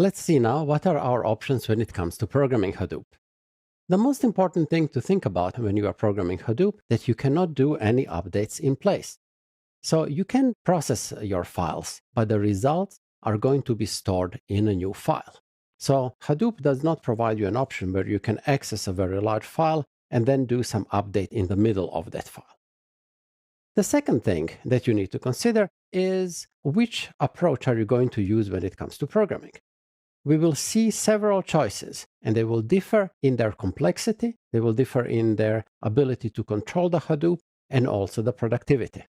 Let's see now what are our options when it comes to programming Hadoop. The most important thing to think about when you are programming Hadoop is that you cannot do any updates in place. So you can process your files, but the results are going to be stored in a new file. So Hadoop does not provide you an option where you can access a very large file and then do some update in the middle of that file. The second thing that you need to consider is which approach are you going to use when it comes to programming. We will see several choices, and they will differ in their complexity, they will differ in their ability to control the Hadoop, and also the productivity.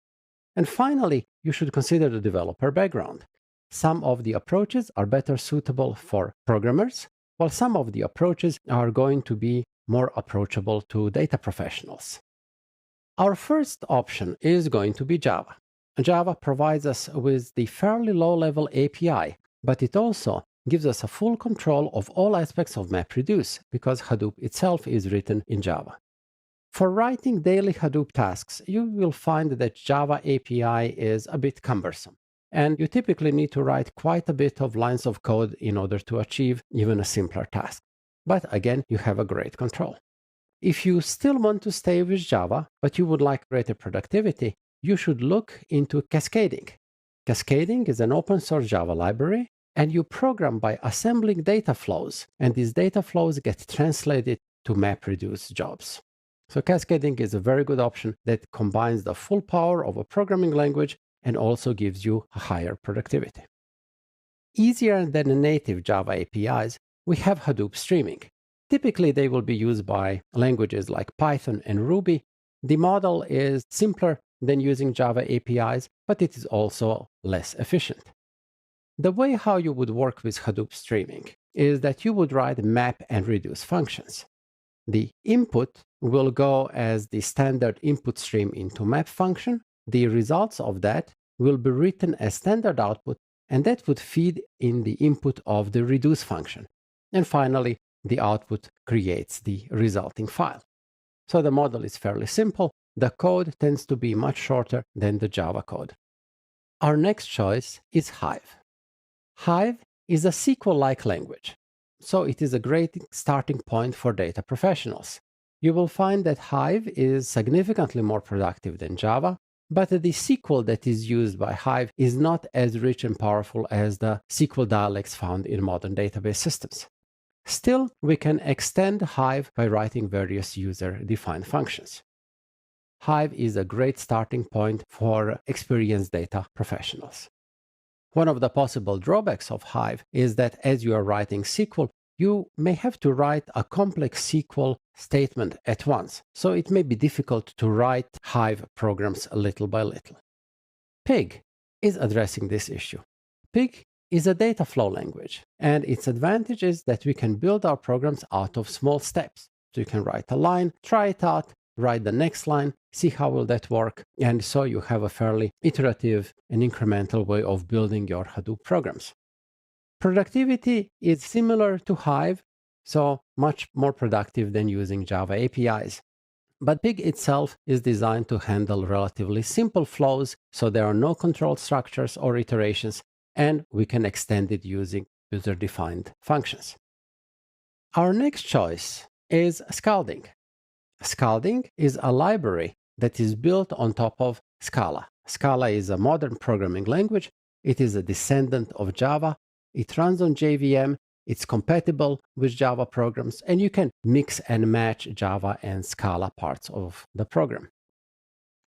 And finally, you should consider the developer background. Some of the approaches are better suitable for programmers, while some of the approaches are going to be more approachable to data professionals. Our first option is going to be Java. Java provides us with the fairly low-level API, but it also gives us a full control of all aspects of MapReduce because Hadoop itself is written in Java. For writing daily Hadoop tasks, you will find that Java API is a bit cumbersome, and you typically need to write quite a bit of lines of code in order to achieve even a simpler task. But again, you have a great control. If you still want to stay with Java, but you would like greater productivity, you should look into cascading. Cascading is an open source Java library, and you program by assembling data flows, and these data flows get translated to MapReduce jobs. So cascading is a very good option that combines the full power of a programming language and also gives you a higher productivity. Easier than the native Java APIs, we have Hadoop streaming. Typically, they will be used by languages like Python and Ruby. The model is simpler than using Java APIs, but it is also less efficient. The way how you would work with Hadoop streaming is that you would write map and reduce functions. The input will go as the standard input stream into map function. The results of that will be written as standard output, and that would feed in the input of the reduce function. And finally, the output creates the resulting file. So the model is fairly simple. The code tends to be much shorter than the Java code. Our next choice is Hive. Hive is a SQL-like language, so it is a great starting point for data professionals. You will find that Hive is significantly more productive than Java, but the SQL that is used by Hive is not as rich and powerful as the SQL dialects found in modern database systems. Still, we can extend Hive by writing various user-defined functions. Hive is a great starting point for experienced data professionals. One of the possible drawbacks of Hive is that as you are writing SQL, you may have to write a complex SQL statement at once, so it may be difficult to write Hive programs little by little. Pig is addressing this issue. Pig is a data flow language, and its advantage is that we can build our programs out of small steps. So you can write a line, try it out, write the next line, see how will that work, and so you have a fairly iterative and incremental way of building your Hadoop programs. Productivity is similar to Hive, so much more productive than using Java APIs. But Pig itself is designed to handle relatively simple flows, so there are no control structures or iterations, and we can extend it using user-defined functions. Our next choice is Scalding. Scalding is a library that is built on top of Scala. Scala is a modern programming language. It is a descendant of Java. It runs on JVM. It's compatible with Java programs, and you can mix and match Java and Scala parts of the program.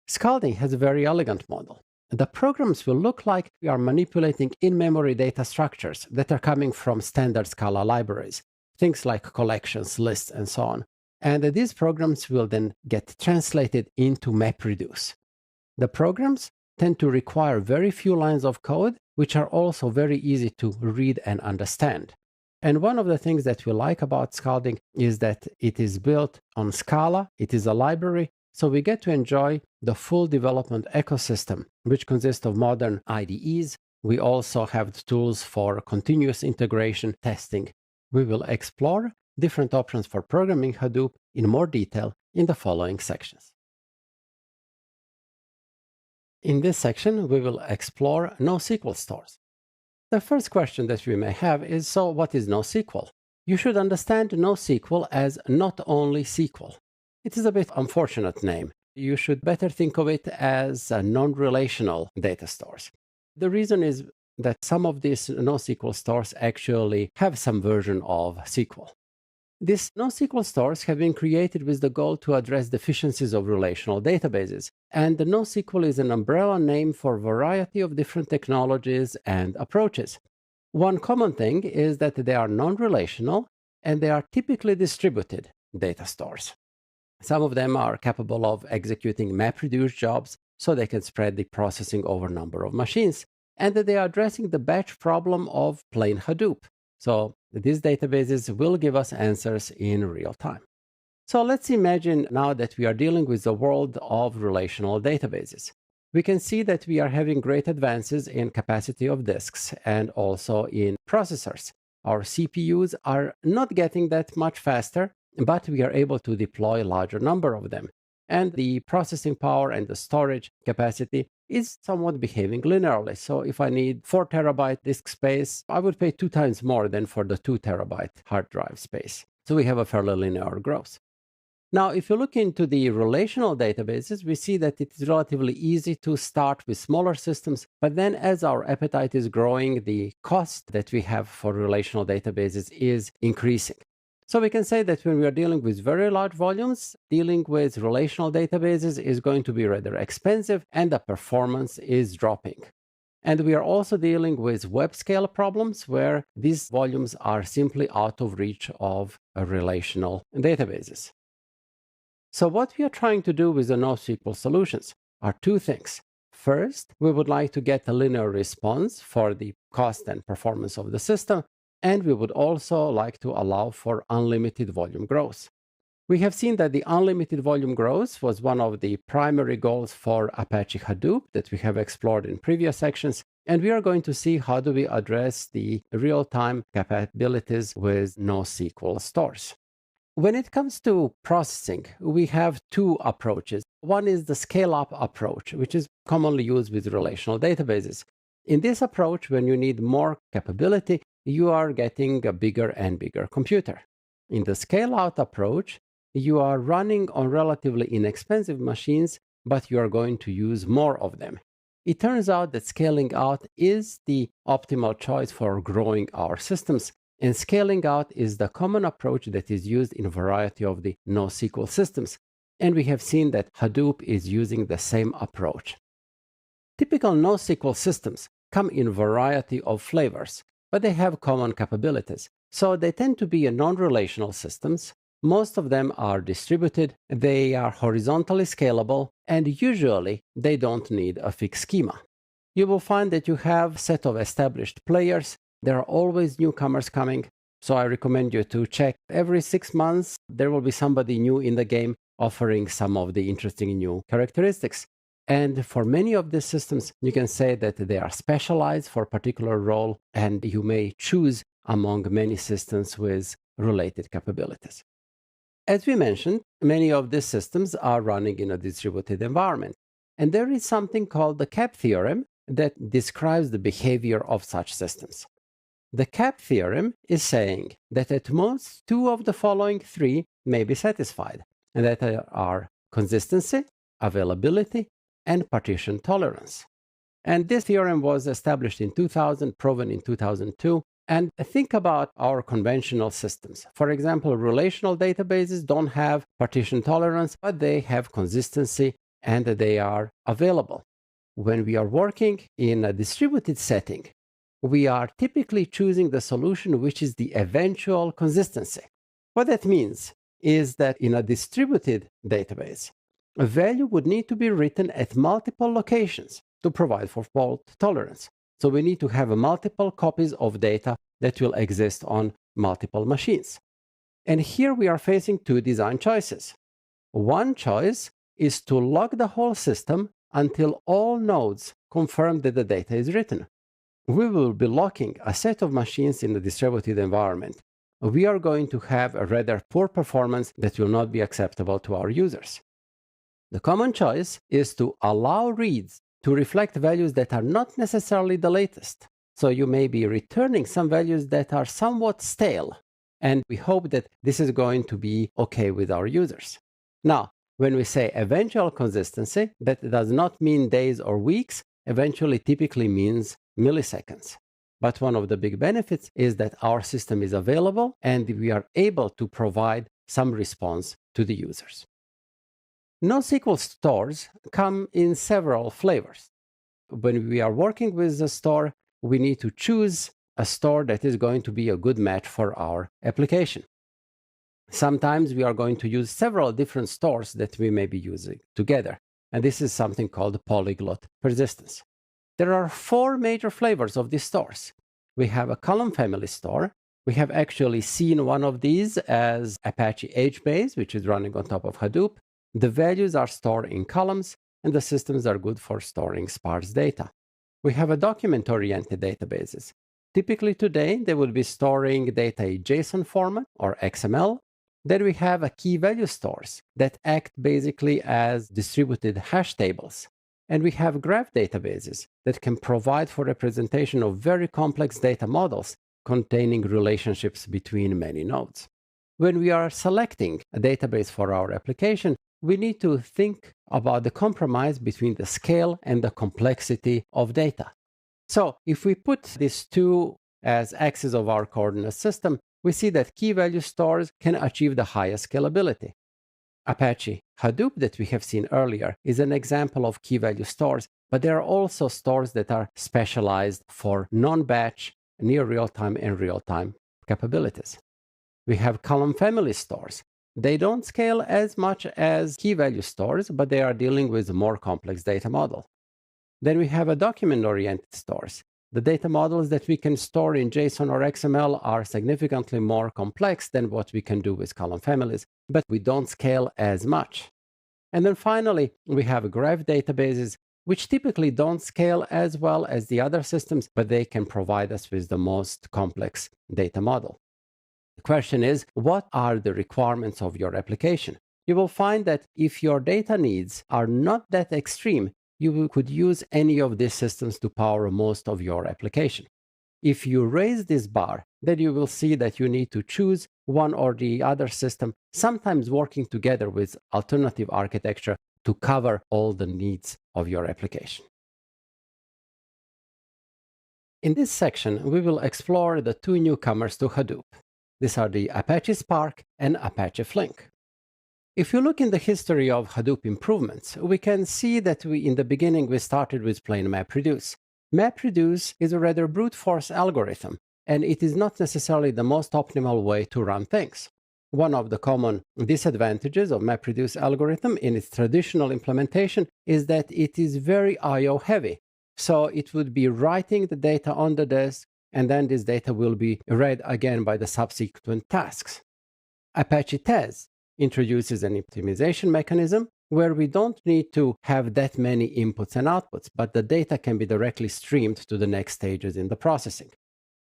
Scalding has a very elegant model. The programs will look like we are manipulating in-memory data structures that are coming from standard Scala libraries, things like collections, lists, and so on. And these programs will then get translated into MapReduce. The programs tend to require very few lines of code, which are also very easy to read and understand. And one of the things that we like about Scalding is that it is built on Scala, it is a library, so we get to enjoy the full development ecosystem, which consists of modern IDEs. We also have the tools for continuous integration testing. We will explore different options for programming Hadoop in more detail in the following sections. In this section, we will explore NoSQL stores. The first question that we may have is, so what is NoSQL? You should understand NoSQL as not only SQL. It is a bit unfortunate name. You should better think of it as non-relational data stores. The reason is that some of these NoSQL stores actually have some version of SQL. These NoSQL stores have been created with the goal to address deficiencies of relational databases, and the NoSQL is an umbrella name for a variety of different technologies and approaches. One common thing is that they are non-relational and they are typically distributed data stores. Some of them are capable of executing MapReduce jobs so they can spread the processing over a number of machines, and that they are addressing the batch problem of plain Hadoop. So these databases will give us answers in real time. So let's imagine now that we are dealing with the world of relational databases. We can see that we are having great advances in capacity of disks and also in processors. Our CPUs are not getting that much faster, but we are able to deploy a larger number of them. And the processing power and the storage capacity is somewhat behaving linearly. So if I need 4 terabyte disk space, I would pay 2 times more than for the 2 terabyte hard drive space. So we have a fairly linear growth. Now, if you look into the relational databases, we see that it is relatively easy to start with smaller systems, but then as our appetite is growing, the cost that we have for relational databases is increasing. So we can say that when we are dealing with very large volumes, dealing with relational databases is going to be rather expensive and the performance is dropping. And we are also dealing with web scale problems where these volumes are simply out of reach of relational databases. So what we are trying to do with the NoSQL solutions are two things. First, we would like to get a linear response for the cost and performance of the system, and we would also like to allow for unlimited volume growth. We have seen that the unlimited volume growth was one of the primary goals for Apache Hadoop that we have explored in previous sections, and we are going to see how do we address the real-time capabilities with NoSQL stores. When it comes to processing, we have two approaches. One is the scale-up approach, which is commonly used with relational databases. In this approach, when you need more capability, you are getting a bigger and bigger computer. In the scale-out approach, you are running on relatively inexpensive machines, but you are going to use more of them. It turns out that scaling out is the optimal choice for growing our systems, and scaling out is the common approach that is used in a variety of the NoSQL systems, and we have seen that Hadoop is using the same approach. Typical NoSQL systems come in a variety of flavors, but they have common capabilities. So they tend to be non-relational systems. Most of them are distributed, they are horizontally scalable, and usually they don't need a fixed schema. You will find that you have a set of established players. There are always newcomers coming, so I recommend you to check every 6 months. There will be somebody new in the game offering some of the interesting new characteristics. And for many of these systems, you can say that they are specialized for a particular role, and you may choose among many systems with related capabilities. As we mentioned, many of these systems are running in a distributed environment, and there is something called the CAP theorem that describes the behavior of such systems. The CAP theorem is saying that at most 2 of the following 3 may be satisfied, and that are consistency, availability, and partition tolerance. And this theorem was established in 2000, proven in 2002. And think about our conventional systems. For example, relational databases don't have partition tolerance, but they have consistency and they are available. When we are working in a distributed setting, we are typically choosing the solution which is the eventual consistency. What that means is that in a distributed database, a value would need to be written at multiple locations to provide for fault tolerance. So we need to have multiple copies of data that will exist on multiple machines. And here we are facing 2 design choices. One choice is to lock the whole system until all nodes confirm that the data is written. We will be locking a set of machines in the distributed environment. We are going to have a rather poor performance that will not be acceptable to our users. The common choice is to allow reads to reflect values that are not necessarily the latest. So you may be returning some values that are somewhat stale. And we hope that this is going to be okay with our users. Now, when we say eventual consistency, that does not mean days or weeks. Eventually typically means milliseconds. But one of the big benefits is that our system is available and we are able to provide some response to the users. NoSQL stores come in several flavors. When we are working with a store, we need to choose a store that is going to be a good match for our application. Sometimes we are going to use several different stores that we may be using together, and this is something called polyglot persistence. There are 4 major flavors of these stores. We have a column family store. We have actually seen one of these as Apache HBase, which is running on top of Hadoop. The values are stored in columns, and the systems are good for storing sparse data. We have a document-oriented databases. Typically today, they will be storing data in JSON format or XML. Then we have a key value stores that act basically as distributed hash tables. And we have graph databases that can provide for representation of very complex data models containing relationships between many nodes. When we are selecting a database for our application, we need to think about the compromise between the scale and the complexity of data. So if we put these two as axes of our coordinate system, we see that key value stores can achieve the highest scalability. Apache Hadoop that we have seen earlier is an example of key value stores, but there are also stores that are specialized for non-batch, near real-time and real-time capabilities. We have column family stores. They don't scale as much as key value stores, but they are dealing with a more complex data model. Then we have a document-oriented stores. The data models that we can store in JSON or XML are significantly more complex than what we can do with column families, but we don't scale as much. And then finally, we have graph databases, which typically don't scale as well as the other systems, but they can provide us with the most complex data model. The question is, what are the requirements of your application? You will find that if your data needs are not that extreme, you could use any of these systems to power most of your application. If you raise this bar, then you will see that you need to choose one or the other system, sometimes working together with alternative architecture to cover all the needs of your application. In this section, we will explore the 2 newcomers to Hadoop. These are the Apache Spark and Apache Flink. If you look in the history of Hadoop improvements, we can see that in the beginning we started with plain MapReduce. MapReduce is a rather brute force algorithm, and it is not necessarily the most optimal way to run things. One of the common disadvantages of MapReduce algorithm in its traditional implementation is that it is very I/O heavy. So it would be writing the data on the disk, and then this data will be read again by the subsequent tasks. Apache Tez introduces an optimization mechanism where we don't need to have that many inputs and outputs, but the data can be directly streamed to the next stages in the processing.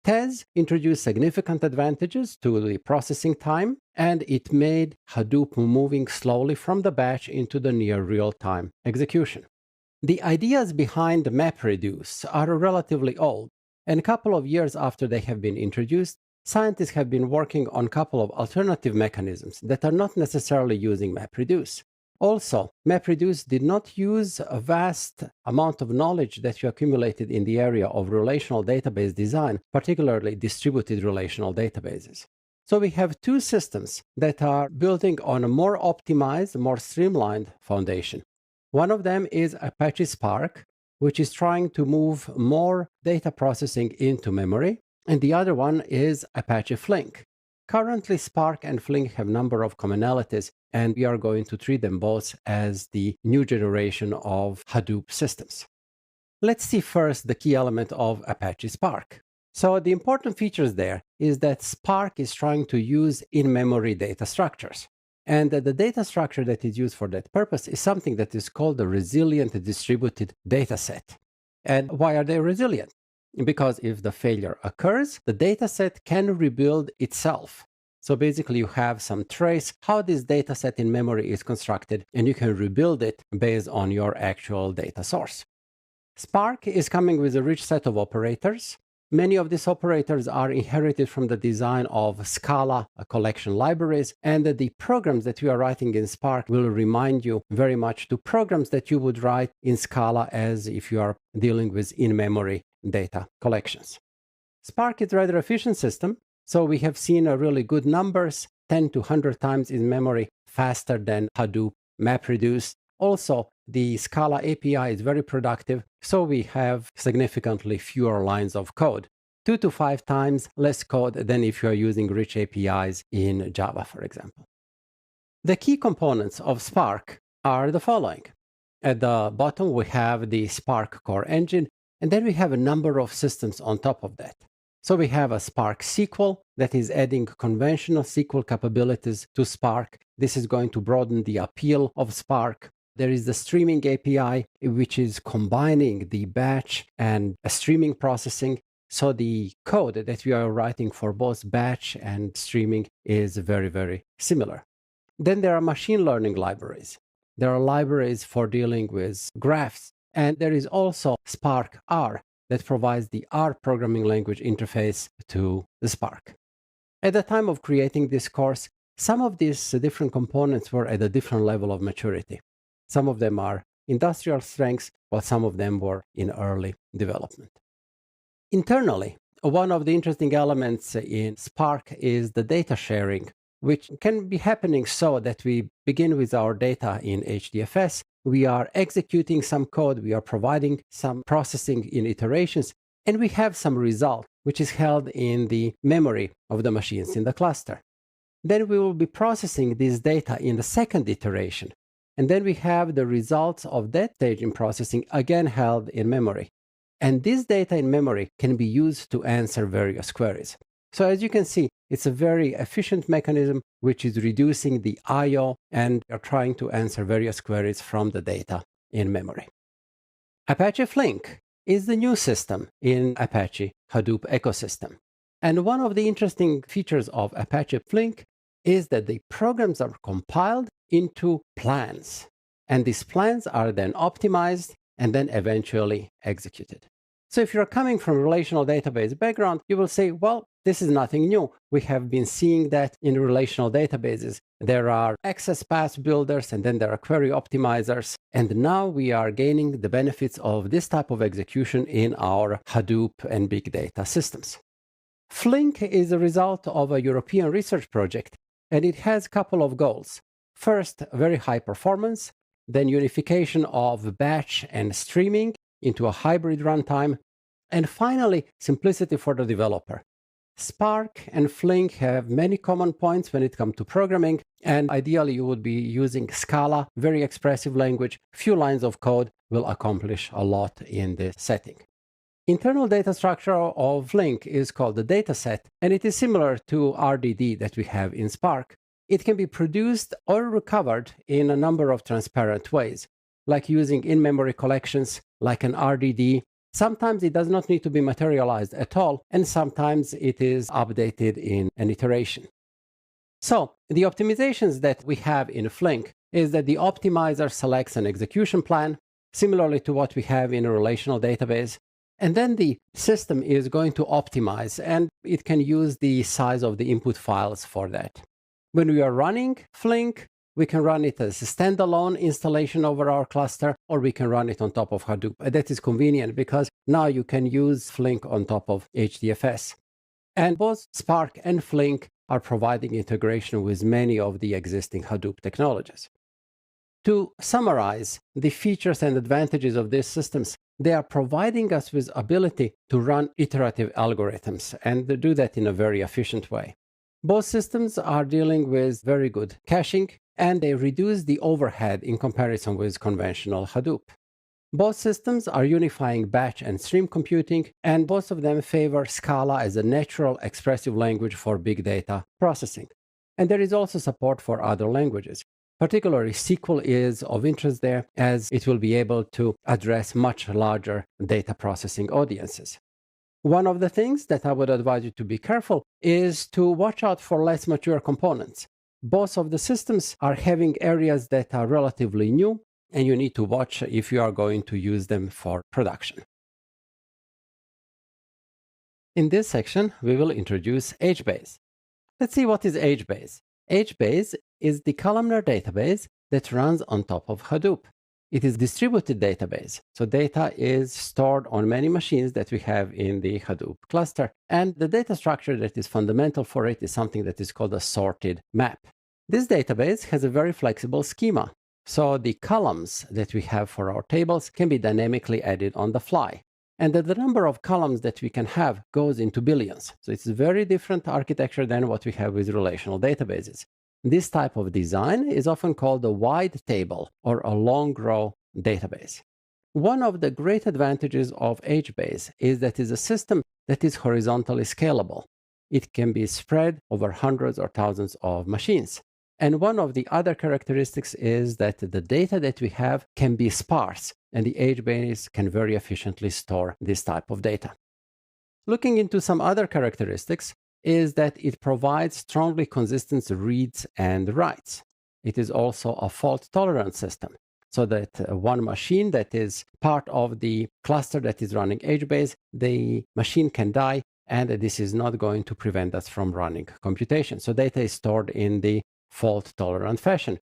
Tez introduced significant advantages to the processing time, and it made Hadoop moving slowly from the batch into the near real-time execution. The ideas behind MapReduce are relatively old, and a couple of years after they have been introduced, scientists have been working on a couple of alternative mechanisms that are not necessarily using MapReduce. Also, MapReduce did not use a vast amount of knowledge that you accumulated in the area of relational database design, particularly distributed relational databases. So we have 2 systems that are building on a more optimized, more streamlined foundation. One of them is Apache Spark, which is trying to move more data processing into memory, and the other one is Apache Flink. Currently, Spark and Flink have a number of commonalities, and we are going to treat them both as the new generation of Hadoop systems. Let's see first the key element of Apache Spark. So the important features there is that Spark is trying to use in-memory data structures. And the data structure that is used for that purpose is something that is called a resilient distributed dataset. And why are they resilient? Because if the failure occurs, the dataset can rebuild itself. So basically you have some trace how this dataset in memory is constructed, and you can rebuild it based on your actual data source. Spark is coming with a rich set of operators. Many of these operators are inherited from the design of Scala collection libraries, and the programs that you are writing in Spark will remind you very much to programs that you would write in Scala as if you are dealing with in-memory data collections. Spark is a rather efficient system, so we have seen really good numbers, 10 to 100 times in memory faster than Hadoop MapReduce. Also, the Scala API is very productive, so we have significantly fewer lines of code, 2 to 5 times less code than if you are using rich APIs in Java, for example. The key components of Spark are the following. At the bottom, we have the Spark core engine, and then we have a number of systems on top of that. So we have a Spark SQL that is adding conventional SQL capabilities to Spark. This is going to broaden the appeal of Spark. There is the streaming API, which is combining the batch and streaming processing. So the code that we are writing for both batch and streaming is very, very similar. Then there are machine learning libraries. There are libraries for dealing with graphs. And there is also Spark R that provides the R programming language interface to the Spark. At the time of creating this course, some of these different components were at a different level of maturity. Some of them are industrial strengths, while some of them were in early development. Internally, one of the interesting elements in Spark is the data sharing, which can be happening so that we begin with our data in HDFS. We are executing some code, we are providing some processing in iterations, and we have some result, which is held in the memory of the machines in the cluster. Then we will be processing this data in the second iteration. And then we have the results of that stage in processing again held in memory. And this data in memory can be used to answer various queries. So as you can see, it's a very efficient mechanism which is reducing the I/O and are trying to answer various queries from the data in memory. Apache Flink is the new system in Apache Hadoop ecosystem. And one of the interesting features of Apache Flink is that the programs are compiled into plans. And these plans are then optimized and then eventually executed. So if you're coming from a relational database background, you will say, well, this is nothing new. We have been seeing that in relational databases. There are access path builders, and then there are query optimizers. And now we are gaining the benefits of this type of execution in our Hadoop and big data systems. Flink is a result of a European research project, and it has a couple of goals. First, very high performance, then unification of batch and streaming into a hybrid runtime, and finally, simplicity for the developer. Spark and Flink have many common points when it comes to programming, and ideally you would be using Scala, very expressive language. Few lines of code will accomplish a lot in this setting. Internal data structure of Flink is called the dataset, and it is similar to RDD that we have in Spark. It can be produced or recovered in a number of transparent ways, like using in-memory collections, like an RDD. Sometimes it does not need to be materialized at all, and sometimes it is updated in an iteration. So the optimizations that we have in Flink is that the optimizer selects an execution plan, similarly to what we have in a relational database, and then the system is going to optimize, and it can use the size of the input files for that. When we are running Flink, we can run it as a standalone installation over our cluster, or we can run it on top of Hadoop. That is convenient because now you can use Flink on top of HDFS. And both Spark and Flink are providing integration with many of the existing Hadoop technologies. To summarize the features and advantages of these systems, they are providing us with ability to run iterative algorithms and do that in a very efficient way. Both systems are dealing with very good caching, and they reduce the overhead in comparison with conventional Hadoop. Both systems are unifying batch and stream computing, and both of them favor Scala as a natural expressive language for big data processing. And there is also support for other languages. Particularly SQL is of interest there, as it will be able to address much larger data processing audiences. One of the things that I would advise you to be careful is to watch out for less mature components. Both of the systems are having areas that are relatively new, and you need to watch if you are going to use them for production. In this section, we will introduce HBase. Let's see what is HBase. HBase is the columnar database that runs on top of Hadoop. It is a distributed database, so data is stored on many machines that we have in the Hadoop cluster. And the data structure that is fundamental for it is something that is called a sorted map. This database has a very flexible schema, so the columns that we have for our tables can be dynamically added on the fly. And the number of columns that we can have goes into billions. So it's a very different architecture than what we have with relational databases. This type of design is often called a wide table or a long row database. One of the great advantages of HBase is that it is a system that is horizontally scalable. It can be spread over hundreds or thousands of machines. And one of the other characteristics is that the data that we have can be sparse, and the HBase can very efficiently store this type of data. Looking into some other characteristics is that it provides strongly consistent reads and writes. It is also a fault-tolerant system, so that one machine that is part of the cluster that is running HBase, the machine can die, and this is not going to prevent us from running computation. So data is stored in the fault-tolerant fashion.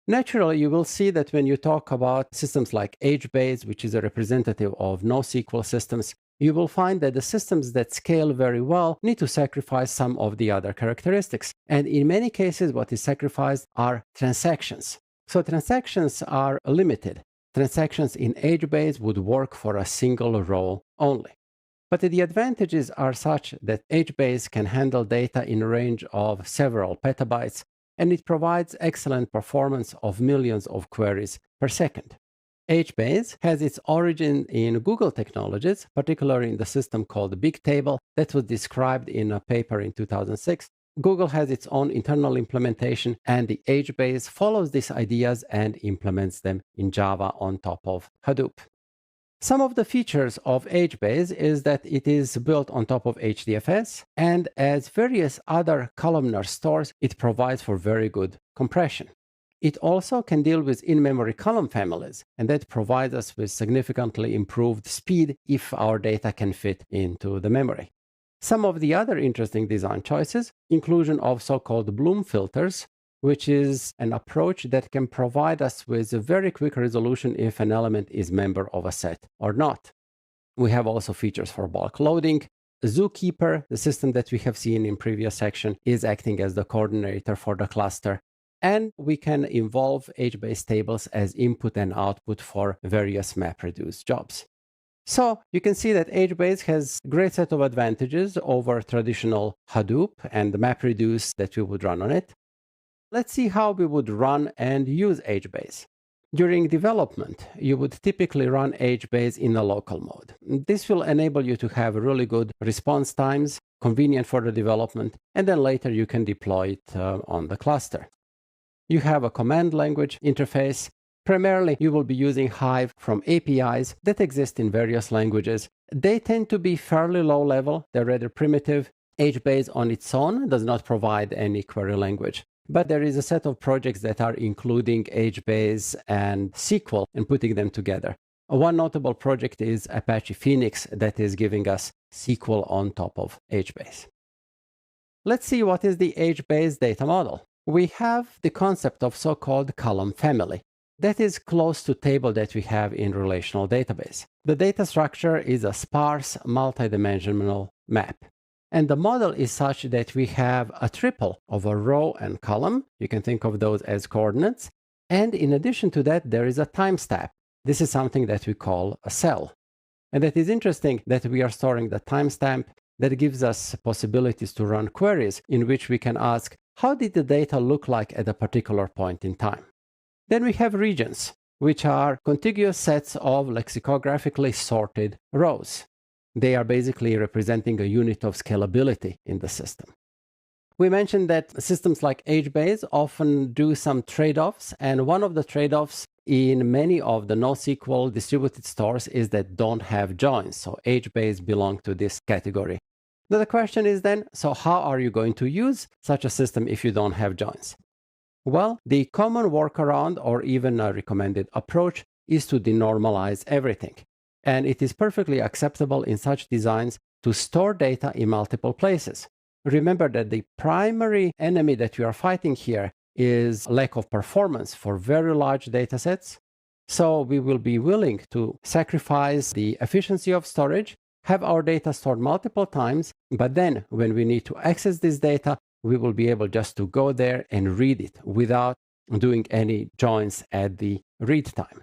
Naturally, you will see that when you talk about systems like HBase, which is a representative of NoSQL systems, you will find that the systems that scale very well need to sacrifice some of the other characteristics. And in many cases, what is sacrificed are transactions. So transactions are limited. Transactions in HBase would work for a single row only. But the advantages are such that HBase can handle data in a range of several petabytes, and it provides excellent performance of millions of queries per second. HBase has its origin in Google technologies, particularly in the system called Bigtable that was described in a paper in 2006. Google has its own internal implementation, and the HBase follows these ideas and implements them in Java on top of Hadoop. Some of the features of HBase is that it is built on top of HDFS, and as various other columnar stores, it provides for very good compression. It also can deal with in-memory column families, and that provides us with significantly improved speed if our data can fit into the memory. Some of the other interesting design choices, inclusion of so-called Bloom filters, which is an approach that can provide us with a very quick resolution if an element is member of a set or not. We have also features for bulk loading. Zookeeper, the system that we have seen in previous section, is acting as the coordinator for the cluster. And we can involve HBase tables as input and output for various MapReduce jobs. So you can see that HBase has a great set of advantages over traditional Hadoop and the MapReduce that we would run on it. Let's see how we would run and use HBase. During development, you would typically run HBase in a local mode. This will enable you to have really good response times, convenient for the development, and then later you can deploy it on the cluster. You have a command language interface. Primarily, you will be using Hive from APIs that exist in various languages. They tend to be fairly low level, they're rather primitive. HBase on its own does not provide any query language. But there is a set of projects that are including HBase and SQL and putting them together. One notable project is Apache Phoenix that is giving us SQL on top of HBase. Let's see what is the HBase data model. We have the concept of so-called column family. That is close to table that we have in relational database. The data structure is a sparse, multidimensional map. And the model is such that we have a triple of a row and column. You can think of those as coordinates. And in addition to that, there is a timestamp. This is something that we call a cell. And it is interesting that we are storing the timestamp that gives us possibilities to run queries in which we can ask, how did the data look like at a particular point in time? Then we have regions, which are contiguous sets of lexicographically sorted rows. They are basically representing a unit of scalability in the system. We mentioned that systems like HBase often do some trade-offs, and one of the trade-offs in many of the NoSQL distributed stores is that don't have joins, so HBase belongs to this category. Now the question is then, so how are you going to use such a system if you don't have joins? Well, the common workaround or even a recommended approach is to denormalize everything. And it is perfectly acceptable in such designs to store data in multiple places. Remember that the primary enemy that we are fighting here is lack of performance for very large datasets. So we will be willing to sacrifice the efficiency of storage, have our data stored multiple times, but then when we need to access this data, we will be able just to go there and read it without doing any joins at the read time.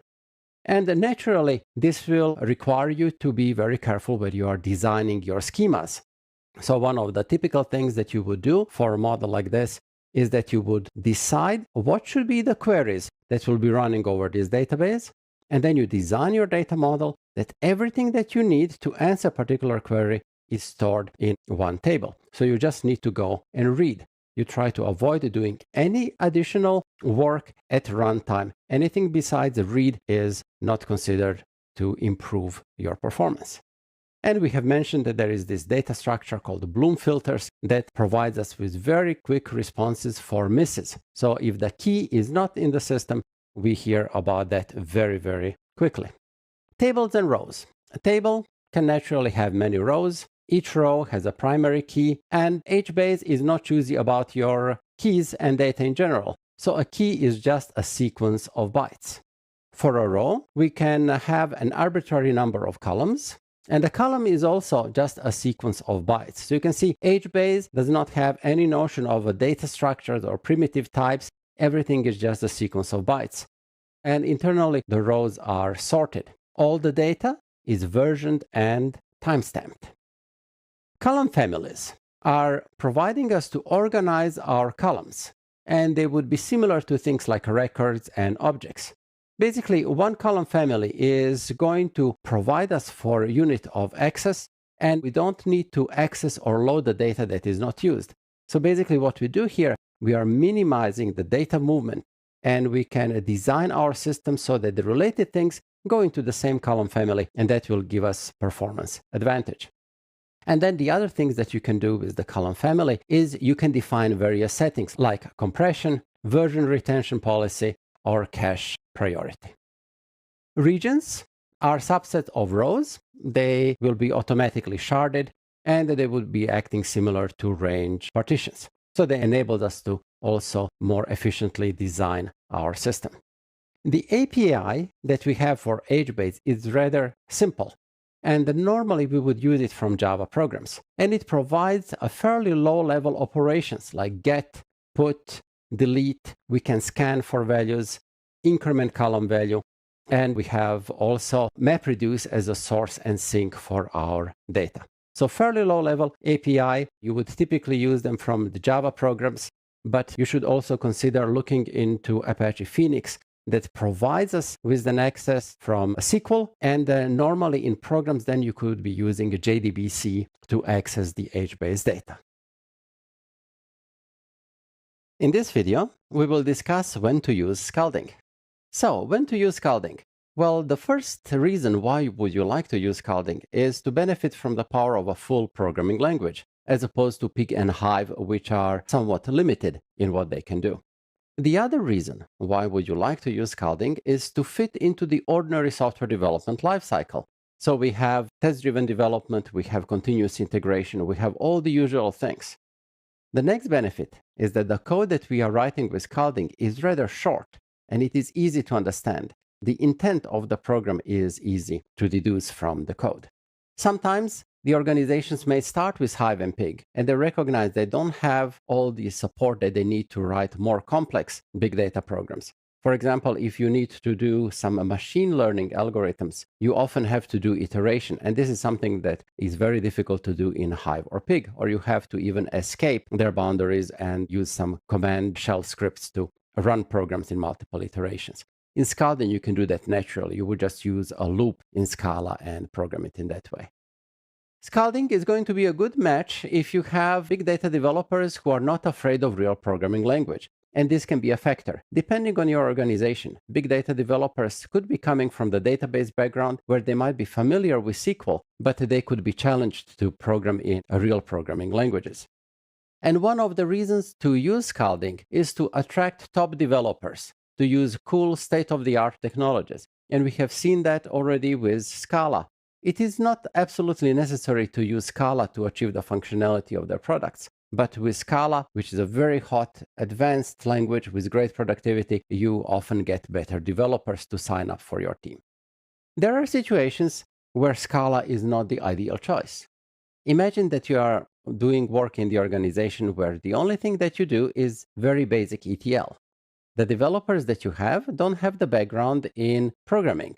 And naturally, this will require you to be very careful when you are designing your schemas. So one of the typical things that you would do for a model like this is that you would decide what should be the queries that will be running over this database, and then you design your data model that everything that you need to answer a particular query is stored in one table. So you just need to go and read. You try to avoid doing any additional work at runtime. Anything besides read is not considered to improve your performance. And we have mentioned that there is this data structure called Bloom filters that provides us with very quick responses for misses. So if the key is not in the system, we hear about that very, very quickly. Tables and rows. A table can naturally have many rows. Each row has a primary key, and HBase is not choosy about your keys and data in general. So a key is just a sequence of bytes. For a row, we can have an arbitrary number of columns, and a column is also just a sequence of bytes. So you can see HBase does not have any notion of a data structures or primitive types. Everything is just a sequence of bytes. And internally, the rows are sorted. All the data is versioned and timestamped. Column families are providing us to organize our columns, and they would be similar to things like records and objects. Basically, one column family is going to provide us for a unit of access, and we don't need to access or load the data that is not used. So basically what we do here, we are minimizing the data movement, and we can design our system so that the related things go into the same column family, and that will give us performance advantage. And then the other things that you can do with the column family is you can define various settings like compression, version retention policy, or cache priority. Regions are subsets of rows. They will be automatically sharded, and they would be acting similar to range partitions. So they enabled us to also more efficiently design our system. The API that we have for HBase is rather simple, and normally we would use it from Java programs. And it provides a fairly low-level operations like get, put, delete. We can scan for values, increment column value, and we have also MapReduce as a source and sink for our data. So fairly low-level API. You would typically use them from the Java programs, but you should also consider looking into Apache Phoenix that provides us with an access from SQL, and normally in programs then you could be using a JDBC to access the HBase data. In this video, we will discuss when to use scalding. So, when to use scalding? Well, the first reason why would you like to use scalding is to benefit from the power of a full programming language, as opposed to Pig and Hive, which are somewhat limited in what they can do. The other reason why would you like to use scalding is to fit into the ordinary software development lifecycle. So we have test-driven development, we have continuous integration, we have all the usual things. The next benefit is that the code that we are writing with scalding is rather short, and it is easy to understand. The intent of the program is easy to deduce from the code. Sometimes the organizations may start with Hive and Pig, and they recognize they don't have all the support that they need to write more complex big data programs. For example, if you need to do some machine learning algorithms, you often have to do iteration, and this is something that is very difficult to do in Hive or Pig, or you have to even escape their boundaries and use some command shell scripts to run programs in multiple iterations. In Scalding, you can do that naturally. You would just use a loop in Scala and program it in that way. Scalding is going to be a good match if you have big data developers who are not afraid of real programming language. And this can be a factor. Depending on your organization, big data developers could be coming from the database background where they might be familiar with SQL, but they could be challenged to program in real programming languages. And one of the reasons to use Scalding is to attract top developers, to use cool state-of-the-art technologies. And we have seen that already with Scala. It is not absolutely necessary to use Scala to achieve the functionality of their products. But with Scala, which is a very hot, advanced language with great productivity, you often get better developers to sign up for your team. There are situations where Scala is not the ideal choice. Imagine that you are doing work in the organization where the only thing that you do is very basic ETL. The developers that you have don't have the background in programming,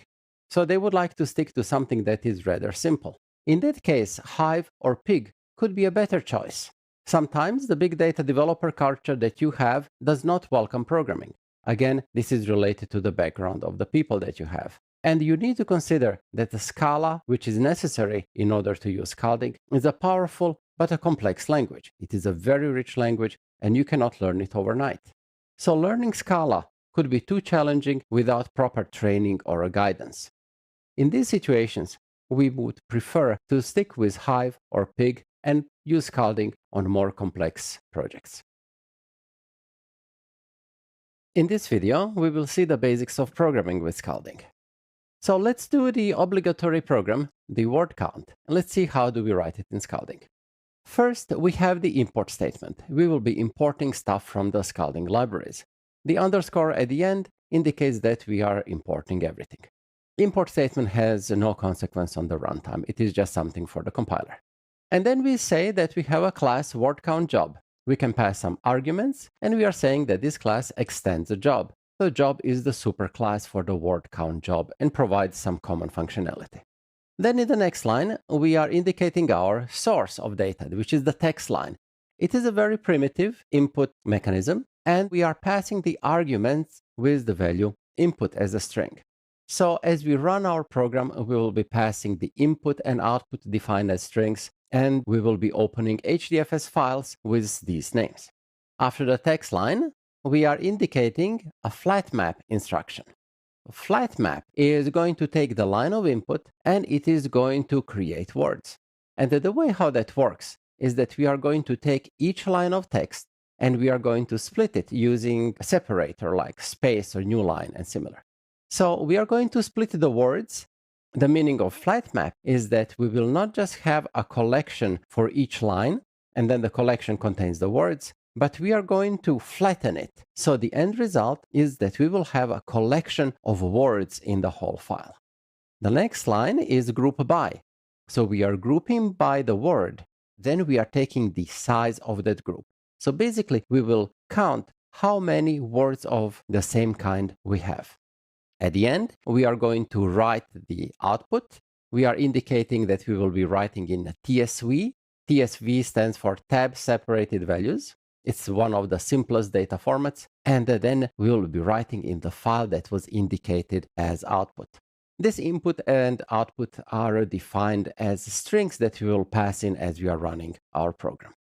so they would like to stick to something that is rather simple. In that case, Hive or Pig could be a better choice. Sometimes the big data developer culture that you have does not welcome programming. Again, this is related to the background of the people that you have. And you need to consider that the Scala, which is necessary in order to use Scalding, is a powerful but a complex language. It is a very rich language, and you cannot learn it overnight. So learning Scala could be too challenging without proper training or a guidance. In these situations, we would prefer to stick with Hive or Pig and use Scalding on more complex projects. In this video, we will see the basics of programming with Scalding. So let's do the obligatory program, the word count, and let's see how do we write it in Scalding. First, we have the import statement. We will be importing stuff from the Scalding libraries. The underscore at the end indicates that we are importing everything. Import statement has no consequence on the runtime. It is just something for the compiler. And then we say that we have a class word count job. We can pass some arguments, and we are saying that this class extends a job. The job is the superclass for the word count job and provides some common functionality. Then in the next line, we are indicating our source of data, which is the text line. It is a very primitive input mechanism, and we are passing the arguments with the value input as a string. So as we run our program, we will be passing the input and output defined as strings, and we will be opening HDFS files with these names. After the text line, we are indicating a flat map instruction. A flat map is going to take the line of input and it is going to create words. And the way how that works is that we are going to take each line of text and we are going to split it using a separator like space or new line and similar. So we are going to split the words. The meaning of flat map is that we will not just have a collection for each line, and then the collection contains the words, but we are going to flatten it. So the end result is that we will have a collection of words in the whole file. The next line is group by. So we are grouping by the word. Then we are taking the size of that group. So basically, we will count how many words of the same kind we have. At the end, we are going to write the output. We are indicating that we will be writing in TSV. TSV stands for tab separated values. It's one of the simplest data formats. And then we will be writing in the file that was indicated as output. This input and output are defined as strings that we will pass in as we are running our program.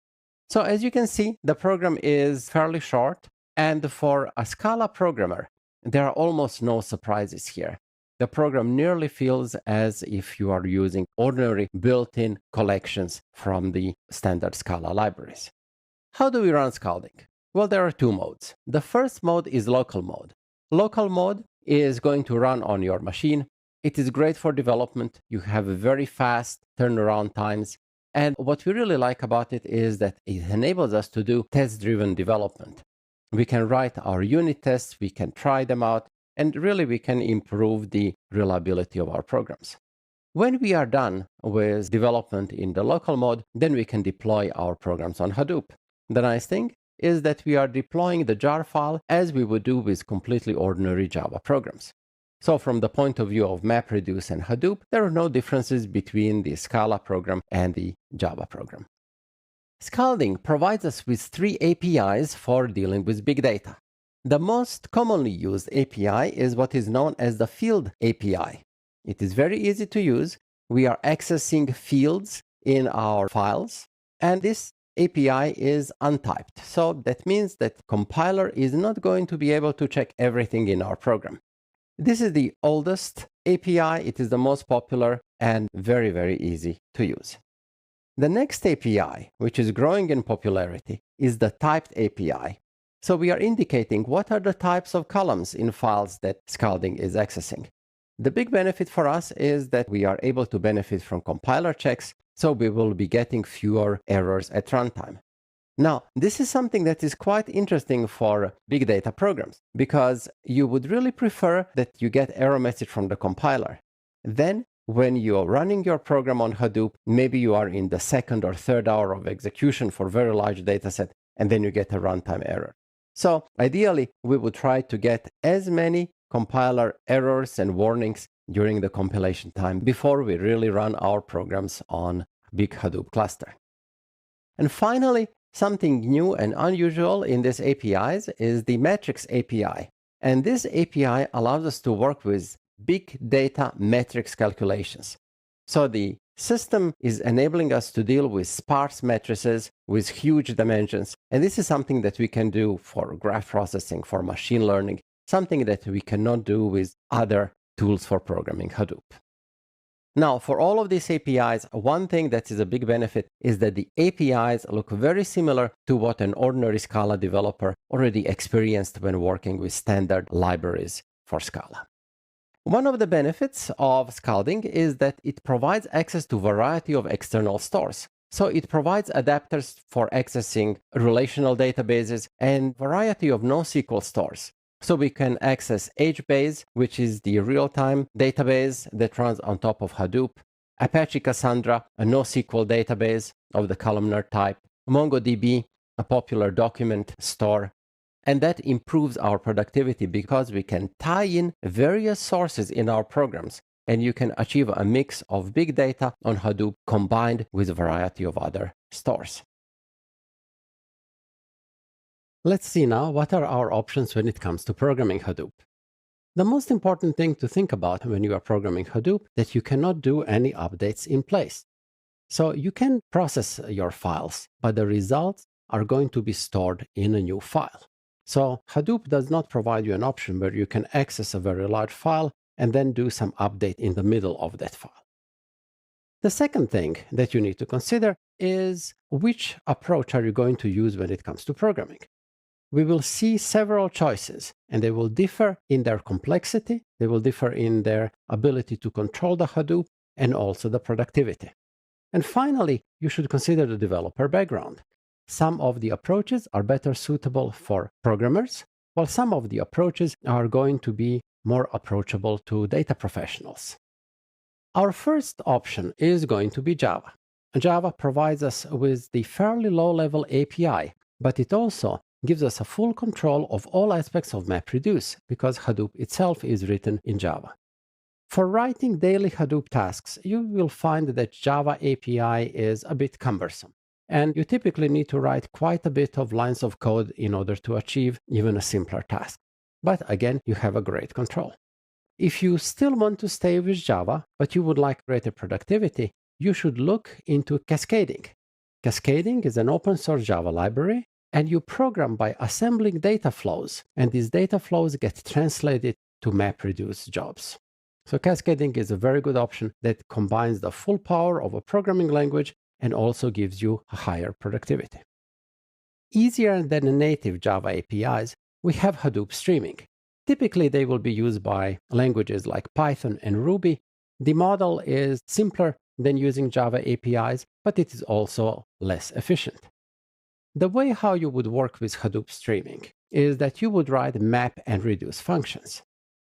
So as you can see, the program is fairly short. And for a Scala programmer, there are almost no surprises here. The program nearly feels as if you are using ordinary built-in collections from the standard Scala libraries. How do we run Scalding? Well, there are two modes. The first mode is local mode. Local mode is going to run on your machine. It is great for development. You have very fast turnaround times. And what we really like about it is that it enables us to do test-driven development. We can write our unit tests, we can try them out, and really we can improve the reliability of our programs. When we are done with development in the local mode, then we can deploy our programs on Hadoop. The nice thing is that we are deploying the jar file as we would do with completely ordinary Java programs. So from the point of view of MapReduce and Hadoop, there are no differences between the Scala program and the Java program. Scalding provides us with 3 APIs for dealing with big data. The most commonly used API is what is known as the field API. It is very easy to use. We are accessing fields in our files, and this API is untyped. So that means that compiler is not going to be able to check everything in our program. This is the oldest API. It is the most popular and very, very easy to use. The next API, which is growing in popularity, is the typed API. So we are indicating what are the types of columns in files that Scalding is accessing. The big benefit for us is that we are able to benefit from compiler checks, so we will be getting fewer errors at runtime. Now, this is something that is quite interesting for big data programs, because you would really prefer that you get error message from the compiler. Then, when you're running your program on Hadoop, maybe you are in the second or third hour of execution for very large dataset, and then you get a runtime error. So ideally, we would try to get as many compiler errors and warnings during the compilation time before we really run our programs on big Hadoop cluster. And finally, something new and unusual in these APIs is the metrics API. And this API allows us to work with big data metrics calculations. So the system is enabling us to deal with sparse matrices with huge dimensions. And this is something that we can do for graph processing, for machine learning, something that we cannot do with other tools for programming Hadoop. Now, for all of these APIs, one thing that is a big benefit is that the APIs look very similar to what an ordinary Scala developer already experienced when working with standard libraries for Scala. One of the benefits of Scalding is that it provides access to a variety of external stores. So it provides adapters for accessing relational databases and variety of NoSQL stores. So we can access HBase, which is the real-time database that runs on top of Hadoop, Apache Cassandra, a NoSQL database of the columnar type, MongoDB, a popular document store. And that improves our productivity because we can tie in various sources in our programs, and you can achieve a mix of big data on Hadoop combined with a variety of other stores. Let's see now what are our options when it comes to programming Hadoop. The most important thing to think about when you are programming Hadoop is that you cannot do any updates in place. So you can process your files, but the results are going to be stored in a new file. So Hadoop does not provide you an option where you can access a very large file and then do some update in the middle of that file. The second thing that you need to consider is which approach are you going to use when it comes to programming. We will see several choices, and they will differ in their complexity, they will differ in their ability to control the Hadoop, and also the productivity. And finally, you should consider the developer background. Some of the approaches are better suitable for programmers, while some of the approaches are going to be more approachable to data professionals. Our first option is going to be Java. Java provides us with the fairly low-level API, but it also gives us a full control of all aspects of MapReduce because Hadoop itself is written in Java. For writing daily Hadoop tasks, you will find that Java API is a bit cumbersome. And you typically need to write quite a bit of lines of code in order to achieve even a simpler task. But again, you have a great control. If you still want to stay with Java, but you would like greater productivity, you should look into cascading. Cascading is an open source Java library, and you program by assembling data flows, and these data flows get translated to MapReduce jobs. So cascading is a very good option that combines the full power of a programming language and also gives you a higher productivity. Easier than the native Java APIs, we have Hadoop streaming. Typically, they will be used by languages like Python and Ruby. The model is simpler than using Java APIs, but it is also less efficient. The way how you would work with Hadoop streaming is that you would write map and reduce functions.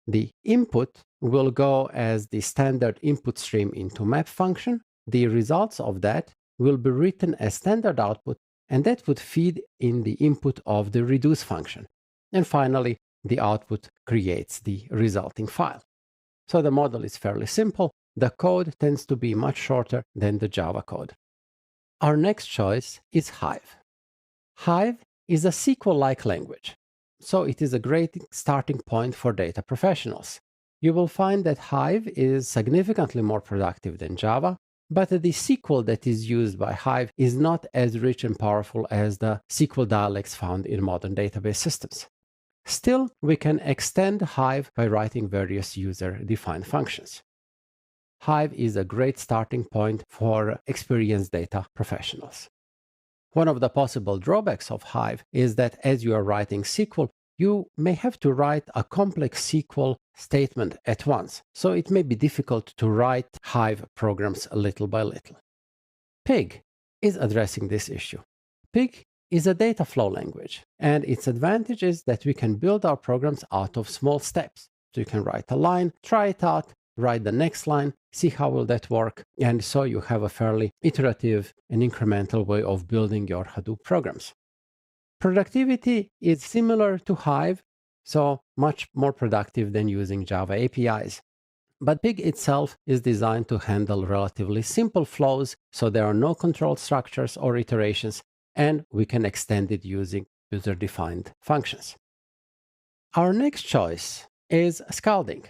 The input will go as the standard input stream into map function. The results of that will be written as standard output, and that would feed in the input of the reduce function. And finally, the output creates the resulting file. So the model is fairly simple. The code tends to be much shorter than the Java code. Our next choice is Hive. Hive is a SQL-like language, so it is a great starting point for data professionals. You will find that Hive is significantly more productive than Java, but the SQL that is used by Hive is not as rich and powerful as the SQL dialects found in modern database systems. Still, we can extend Hive by writing various user-defined functions. Hive is a great starting point for experienced data professionals. One of the possible drawbacks of Hive is that as you are writing SQL, you may have to write a complex SQL statement at once, so it may be difficult to write Hive programs little by little. Pig is addressing this issue. Pig is a data flow language, and its advantage is that we can build our programs out of small steps. So you can write a line, try it out, write the next line, see how will that work, and so you have a fairly iterative and incremental way of building your Hadoop programs. Productivity is similar to Hive, so much more productive than using Java APIs. But Pig itself is designed to handle relatively simple flows, so there are no control structures or iterations, and we can extend it using user-defined functions. Our next choice is Scalding.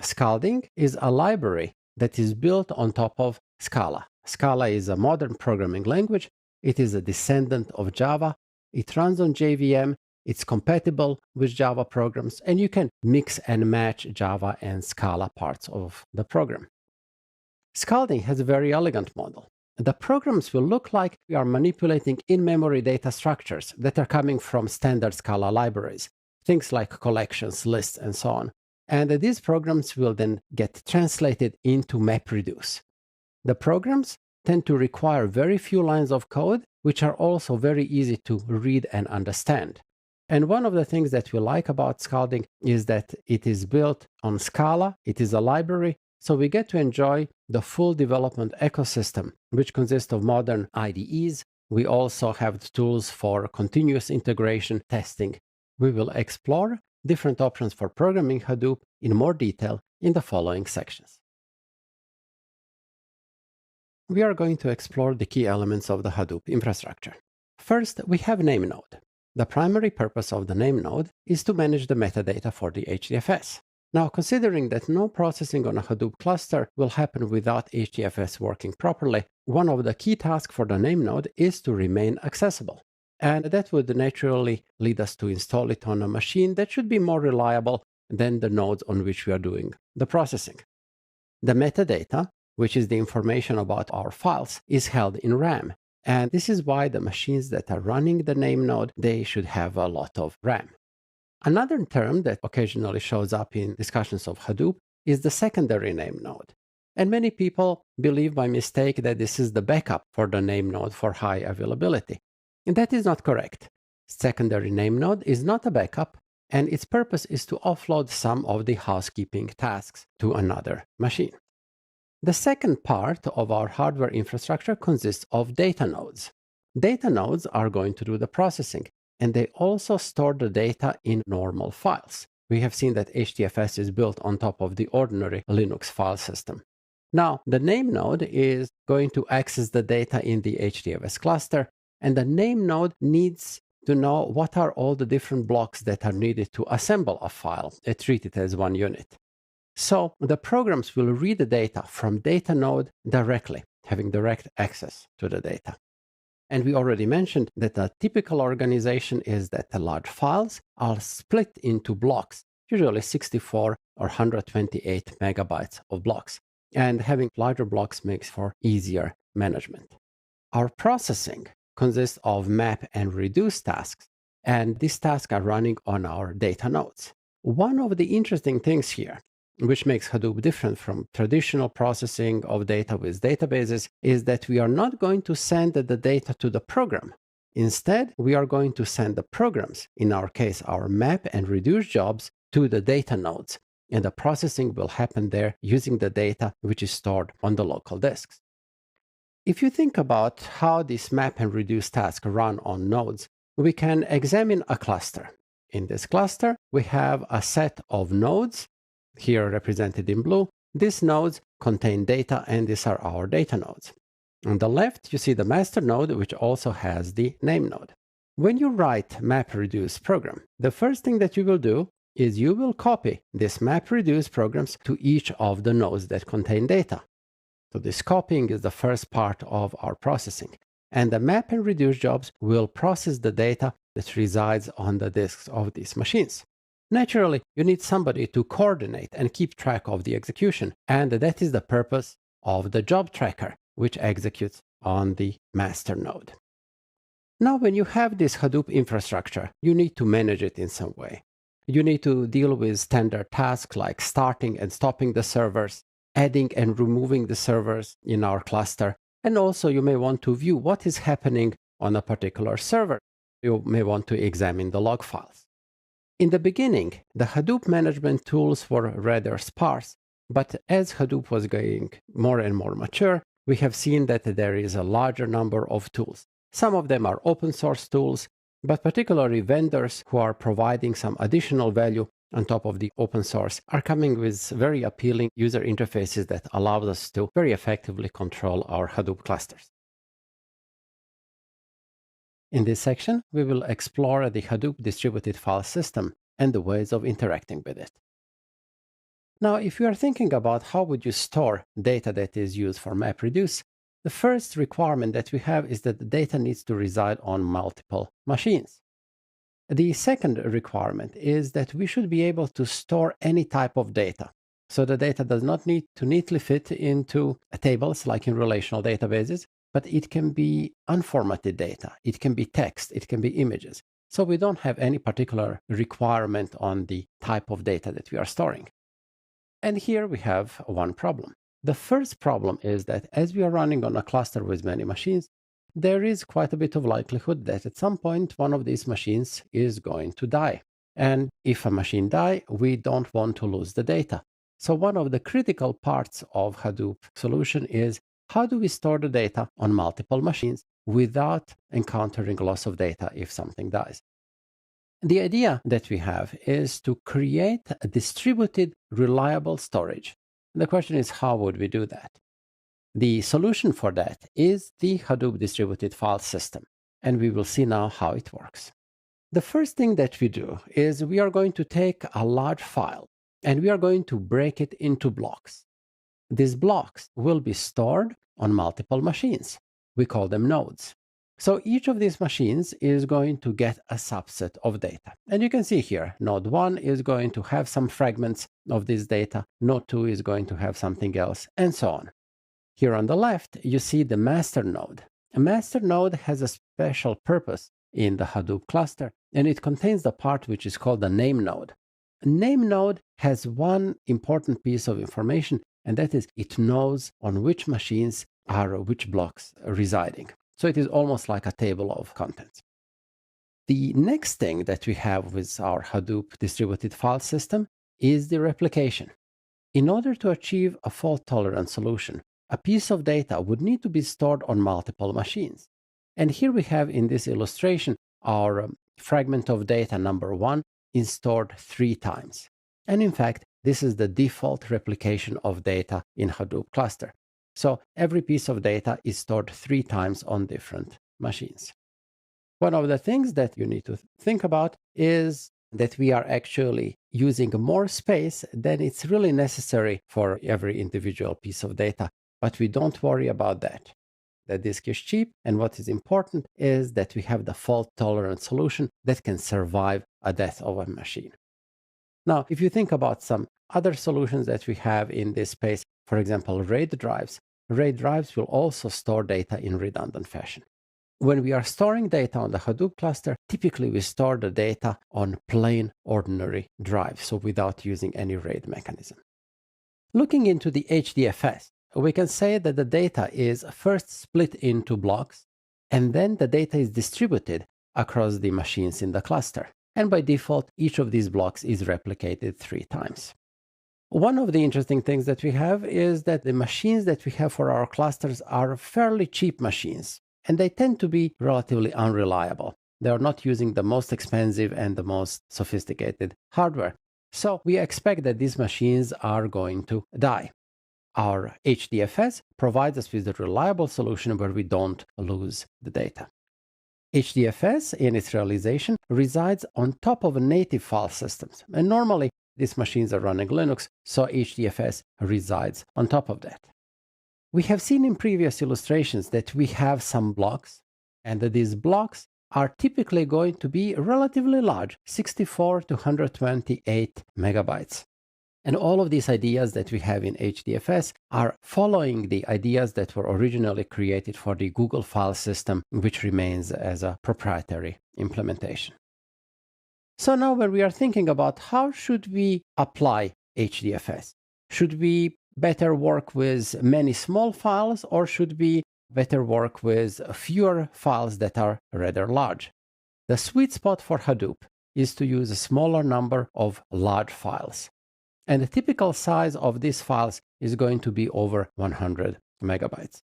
Scalding is a library that is built on top of Scala. Scala is a modern programming language. It is a descendant of Java. It runs on JVM. It's compatible with Java programs, and you can mix and match Java and Scala parts of the program. Scalding has a very elegant model. The programs will look like we are manipulating in-memory data structures that are coming from standard Scala libraries, things like collections, lists, and so on. And these programs will then get translated into MapReduce. The programs tend to require very few lines of code, which are also very easy to read and understand. And one of the things that we like about Scalding is that it is built on Scala, it is a library, so we get to enjoy the full development ecosystem, which consists of modern IDEs. We also have the tools for continuous integration testing. We will explore different options for programming Hadoop in more detail in the following sections. We are going to explore the key elements of the Hadoop infrastructure. First, we have name node. The primary purpose of the name node is to manage the metadata for the HDFS. Now, considering that no processing on a Hadoop cluster will happen without HDFS working properly, one of the key tasks for the name node is to remain accessible. And that would naturally lead us to install it on a machine that should be more reliable than the nodes on which we are doing the processing. The metadata, which is the information about our files, is held in RAM. And this is why the machines that are running the name node, they should have a lot of RAM. Another term that occasionally shows up in discussions of Hadoop is the secondary name node. And many people believe by mistake that this is the backup for the name node for high availability. And that is not correct. Secondary name node is not a backup, and its purpose is to offload some of the housekeeping tasks to another machine. The second part of our hardware infrastructure consists of data nodes. Data nodes are going to do the processing, and they also store the data in normal files. We have seen that HDFS is built on top of the ordinary Linux file system. Now, the name node is going to access the data in the HDFS cluster, and the name node needs to know what are all the different blocks that are needed to assemble a file and treat it as one unit. So the programs will read the data from data node directly, having direct access to the data. And we already mentioned that a typical organization is that the large files are split into blocks, usually 64 or 128 megabytes of blocks. And having larger blocks makes for easier management. Our processing consists of map and reduce tasks, and these tasks are running on our data nodes. One of the interesting things here, which makes Hadoop different from traditional processing of data with databases, is that we are not going to send the data to the program. Instead, we are going to send the programs, in our case our map and reduce jobs, to the data nodes, and the processing will happen there using the data which is stored on the local disks. If you think about how this map and reduce task run on nodes, we can examine a cluster. In this cluster, we have a set of nodes, here represented in blue. These nodes contain data, and these are our data nodes. On the left, you see the master node, which also has the name node. When you write MapReduce program, the first thing that you will do is you will copy this MapReduce programs to each of the nodes that contain data. So this copying is the first part of our processing. And the map and reduce jobs will process the data that resides on the disks of these machines. Naturally, you need somebody to coordinate and keep track of the execution, and that is the purpose of the job tracker, which executes on the master node. Now, when you have this Hadoop infrastructure, you need to manage it in some way. You need to deal with standard tasks like starting and stopping the servers, adding and removing the servers in our cluster, and also you may want to view what is happening on a particular server. You may want to examine the log files. In the beginning, the Hadoop management tools were rather sparse, but as Hadoop was getting more and more mature, we have seen that there is a larger number of tools. Some of them are open source tools, but particularly vendors who are providing some additional value on top of the open source are coming with very appealing user interfaces that allow us to very effectively control our Hadoop clusters. In this section, we will explore the Hadoop distributed file system and the ways of interacting with it. Now, if you are thinking about how would you store data that is used for MapReduce, the first requirement that we have is that the data needs to reside on multiple machines. The second requirement is that we should be able to store any type of data. So the data does not need to neatly fit into tables like in relational databases, but it can be unformatted data. It can be text. It can be images. So we don't have any particular requirement on the type of data that we are storing. And here we have one problem. The first problem is that as we are running on a cluster with many machines, there is quite a bit of likelihood that at some point one of these machines is going to die. And if a machine dies, we don't want to lose the data. So one of the critical parts of Hadoop solution is how do we store the data on multiple machines without encountering loss of data if something dies? The idea that we have is to create a distributed, reliable storage. The question is, how would we do that? The solution for that is the Hadoop distributed file system, and we will see now how it works. The first thing that we do is we are going to take a large file and we are going to break it into blocks. These blocks will be stored on multiple machines. We call them nodes. So each of these machines is going to get a subset of data. And you can see here, node 1 is going to have some fragments of this data, node 2 is going to have something else, and so on. Here on the left, you see the master node. A master node has a special purpose in the Hadoop cluster, and it contains the part which is called the name node. A name node has one important piece of information, and that is it knows on which machines are which blocks residing. So it is almost like a table of contents. The next thing that we have with our Hadoop distributed file system is the replication. In order to achieve a fault-tolerant solution, a piece of data would need to be stored on multiple machines. And here we have in this illustration our fragment of data number 1 is stored 3 times. And in fact, this is the default replication of data in Hadoop cluster. So every piece of data is stored 3 times on different machines. One of the things that you need to think about is that we are actually using more space than it's really necessary for every individual piece of data. But we don't worry about that. The disk is cheap, and what is important is that we have the fault-tolerant solution that can survive a death of a machine. Now, if you think about some other solutions that we have in this space, for example, RAID drives will also store data in redundant fashion. When we are storing data on the Hadoop cluster, typically we store the data on plain ordinary drives, so without using any RAID mechanism. Looking into the HDFS, we can say that the data is first split into blocks, and then the data is distributed across the machines in the cluster. And by default, each of these blocks is replicated 3 times. One of the interesting things that we have is that the machines that we have for our clusters are fairly cheap machines, and they tend to be relatively unreliable. They are not using the most expensive and the most sophisticated hardware. So we expect that these machines are going to die. Our HDFS provides us with a reliable solution where we don't lose the data. HDFS, in its realization, resides on top of native file systems. And normally, these machines are running Linux, so HDFS resides on top of that. We have seen in previous illustrations that we have some blocks, and that these blocks are typically going to be relatively large, 64 to 128 megabytes. And all of these ideas that we have in HDFS are following the ideas that were originally created for the Google file system, which remains as a proprietary implementation. So now when we are thinking about how should we apply HDFS, should we better work with many small files or should we better work with fewer files that are rather large? The sweet spot for Hadoop is to use a smaller number of large files. And the typical size of these files is going to be over 100 megabytes.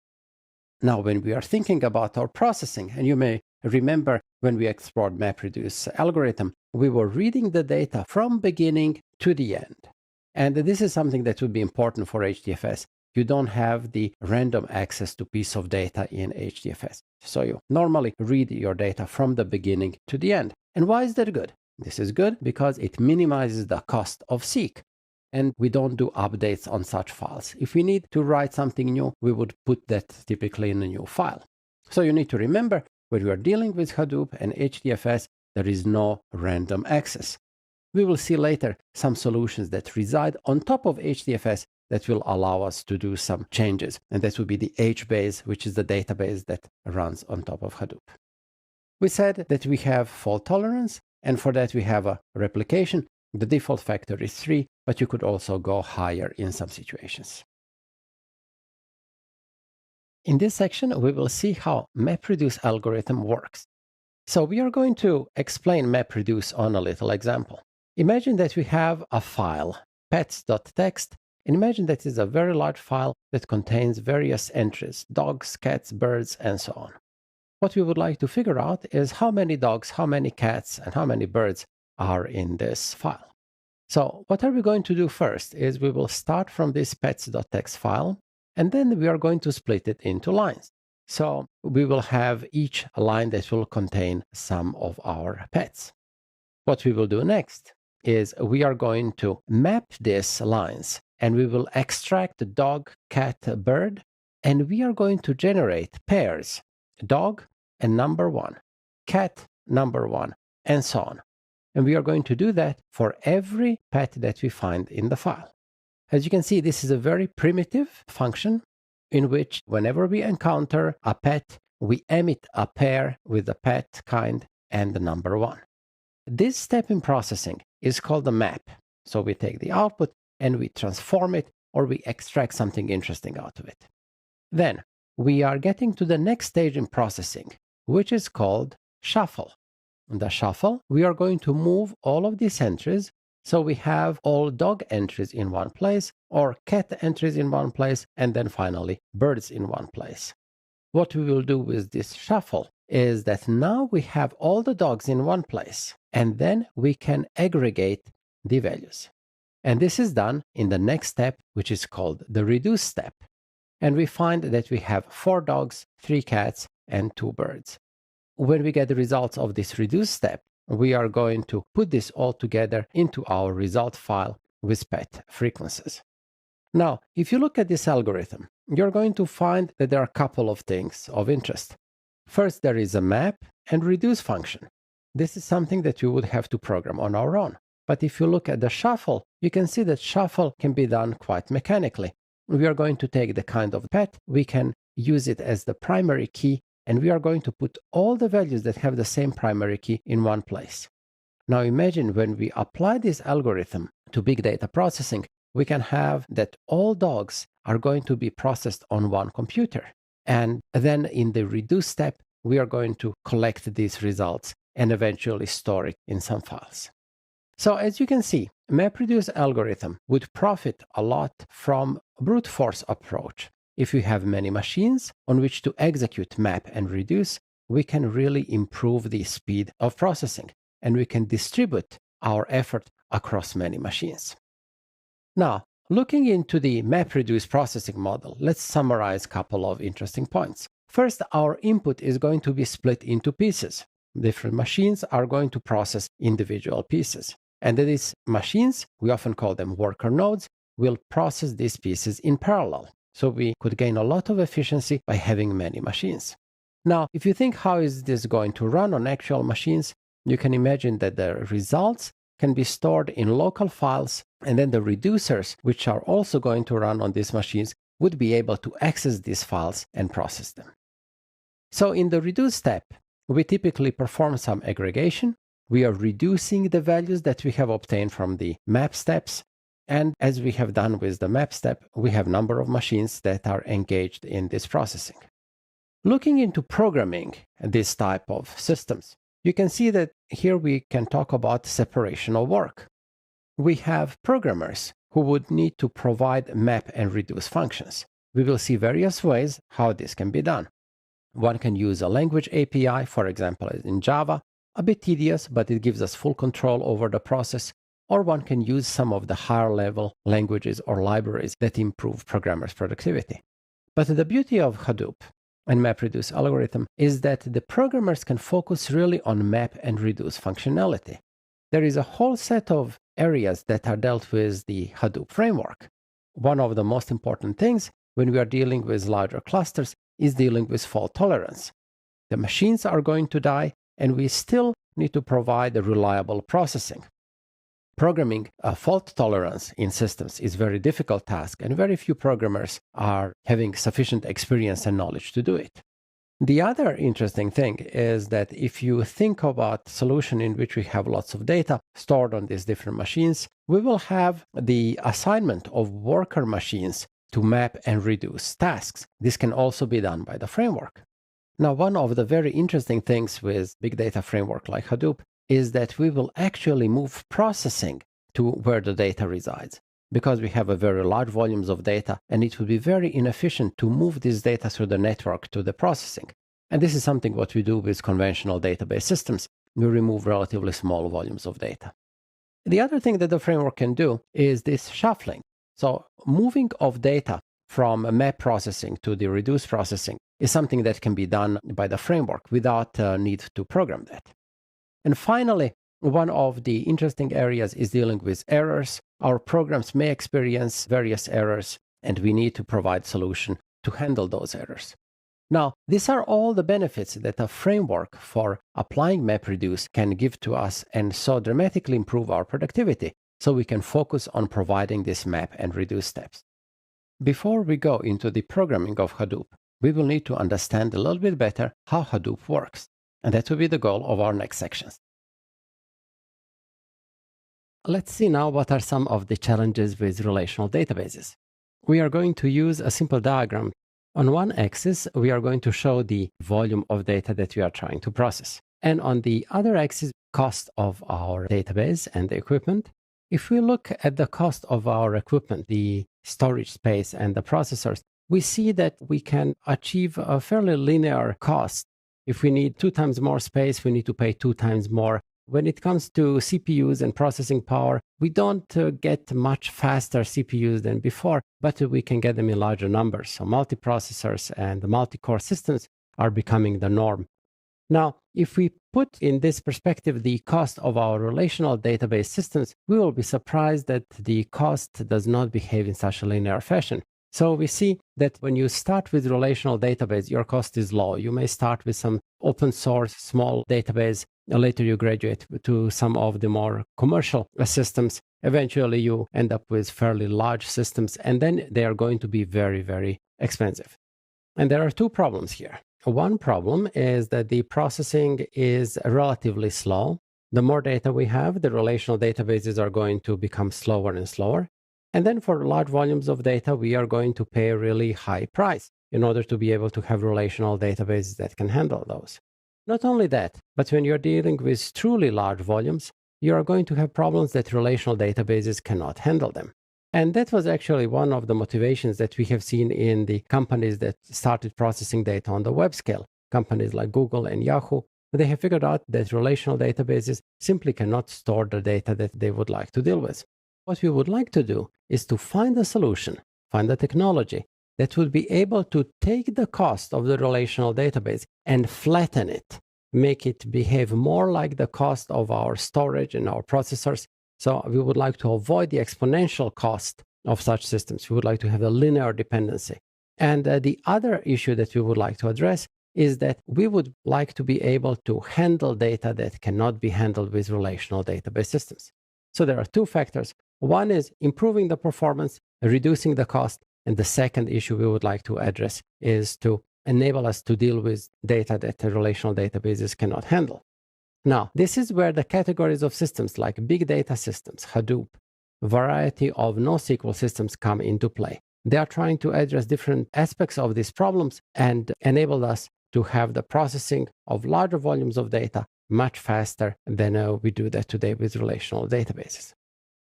Now, when we are thinking about our processing, and you may remember when we explored MapReduce algorithm, we were reading the data from beginning to the end. And this is something that would be important for HDFS. You don't have the random access to piece of data in HDFS. So you normally read your data from the beginning to the end. And why is that good? This is good because it minimizes the cost of seek. And we don't do updates on such files. If we need to write something new, we would put that typically in a new file. So you need to remember when you are dealing with Hadoop and HDFS, there is no random access. We will see later some solutions that reside on top of HDFS that will allow us to do some changes. And that would be the HBase, which is the database that runs on top of Hadoop. We said that we have fault tolerance, and for that we have a replication. The default factor is 3, but you could also go higher in some situations. In this section, we will see how MapReduce algorithm works. So we are going to explain MapReduce on a little example. Imagine that we have a file, pets.txt, and imagine that is a very large file that contains various entries, dogs, cats, birds, and so on. What we would like to figure out is how many dogs, how many cats, and how many birds are in this file. So what are we going to do first is we will start from this pets.txt file, and then we are going to split it into lines. So we will have each line that will contain some of our pets. What we will do next is we are going to map these lines, and we will extract the dog, cat, bird, and we are going to generate pairs, dog and number 1, cat number 1, and so on. And we are going to do that for every pet that we find in the file. As you can see, this is a very primitive function in which whenever we encounter a pet, we emit a pair with the pet kind and the number 1. This step in processing is called a map. So we take the output and we transform it, or we extract something interesting out of it. Then we are getting to the next stage in processing, which is called shuffle. In the shuffle, we are going to move all of these entries. So we have all dog entries in one place, or cat entries in one place, and then finally birds in one place. What we will do with this shuffle is that now we have all the dogs in one place, and then we can aggregate the values. And this is done in the next step, which is called the reduce step. And we find that we have 4 dogs, 3 cats, and 2 birds. When we get the results of this reduce step, we are going to put this all together into our result file with pet frequencies. Now, if you look at this algorithm, you're going to find that there are a couple of things of interest. First, there is a map and reduce function. This is something that you would have to program on our own. But if you look at the shuffle, you can see that shuffle can be done quite mechanically. We are going to take the kind of pet, we can use it as the primary key, and we are going to put all the values that have the same primary key in one place. Now imagine when we apply this algorithm to big data processing, we can have that all dogs are going to be processed on one computer. And then in the reduce step, we are going to collect these results and eventually store it in some files. So as you can see, MapReduce algorithm would profit a lot from brute force approach. If we have many machines on which to execute map and reduce, we can really improve the speed of processing, and we can distribute our effort across many machines. Now, looking into the MapReduce processing model, let's summarize a couple of interesting points. First, our input is going to be split into pieces. Different machines are going to process individual pieces. And these machines, we often call them worker nodes, will process these pieces in parallel. So we could gain a lot of efficiency by having many machines. Now, if you think how is this going to run on actual machines, you can imagine that the results can be stored in local files, and then the reducers, which are also going to run on these machines, would be able to access these files and process them. So in the reduce step, we typically perform some aggregation, We are reducing the values that we have obtained from the map steps. And as we have done with the map step, we have a number of machines that are engaged in this processing. Looking into programming this type of systems, you can see that here we can talk about separation of work. We have programmers who would need to provide map and reduce functions. We will see various ways how this can be done. One can use a language API, for example, in Java, a bit tedious, but it gives us full control over the process. Or one can use some of the higher level languages or libraries that improve programmers' productivity. But the beauty of Hadoop and MapReduce algorithm is that the programmers can focus really on map and reduce functionality. There is a whole set of areas that are dealt with the Hadoop framework. One of the most important things when we are dealing with larger clusters is dealing with fault tolerance. The machines are going to die, and we still need to provide a reliable processing. Programming a fault tolerance in systems is a very difficult task, and very few programmers are having sufficient experience and knowledge to do it. The other interesting thing is that if you think about a solution in which we have lots of data stored on these different machines, we will have the assignment of worker machines to map and reduce tasks. This can also be done by the framework. Now, one of the very interesting things with big data framework like Hadoop is that we will actually move processing to where the data resides, because we have a very large volumes of data, and it would be very inefficient to move this data through the network to the processing. And this is something what we do with conventional database systems. We remove relatively small volumes of data. The other thing that the framework can do is this shuffling. So moving of data from map processing to the reduce processing is something that can be done by the framework without need to program that. And finally, one of the interesting areas is dealing with errors. Our programs may experience various errors, and we need to provide solution to handle those errors. Now, these are all the benefits that a framework for applying MapReduce can give to us, and so dramatically improve our productivity, so we can focus on providing this map and reduce steps. Before we go into the programming of Hadoop, we will need to understand a little bit better how Hadoop works. And that will be the goal of our next sections. Let's see now what are some of the challenges with relational databases. We are going to use a simple diagram. On one axis, we are going to show the volume of data that we are trying to process. And on the other axis, cost of our database and the equipment. If we look at the cost of our equipment, the storage space and the processors, we see that we can achieve a fairly linear cost. If we need 2 times more space, we need to pay 2 times more. When it comes to CPUs and processing power, we don't get much faster CPUs than before, but we can get them in larger numbers. So multiprocessors and multi-core systems are becoming the norm. Now, if we put in this perspective the cost of our relational database systems, we will be surprised that the cost does not behave in such a linear fashion. So we see that when you start with relational database, your cost is low. You may start with some open source, small database. Later you graduate to some of the more commercial systems. Eventually you end up with fairly large systems, and then they are going to be very, very expensive. And there are 2 problems here. One problem is that the processing is relatively slow. The more data we have, the relational databases are going to become slower and slower. And then for large volumes of data, we are going to pay a really high price in order to be able to have relational databases that can handle those. Not only that, but when you're dealing with truly large volumes, you are going to have problems that relational databases cannot handle them. And that was actually one of the motivations that we have seen in the companies that started processing data on the web scale. Companies like Google and Yahoo, they have figured out that relational databases simply cannot store the data that they would like to deal with. What we would like to do is to find a solution, find a technology that would be able to take the cost of the relational database and flatten it, make it behave more like the cost of our storage and our processors. So we would like to avoid the exponential cost of such systems. We would like to have a linear dependency. And the other issue that we would like to address is that we would like to be able to handle data that cannot be handled with relational database systems. So there are 2 factors. One is improving the performance, reducing the cost. And the second issue we would like to address is to enable us to deal with data that the relational databases cannot handle. Now, this is where the categories of systems like big data systems, Hadoop, variety of NoSQL systems come into play. They are trying to address different aspects of these problems and enable us to have the processing of larger volumes of data much faster than we do that today with relational databases.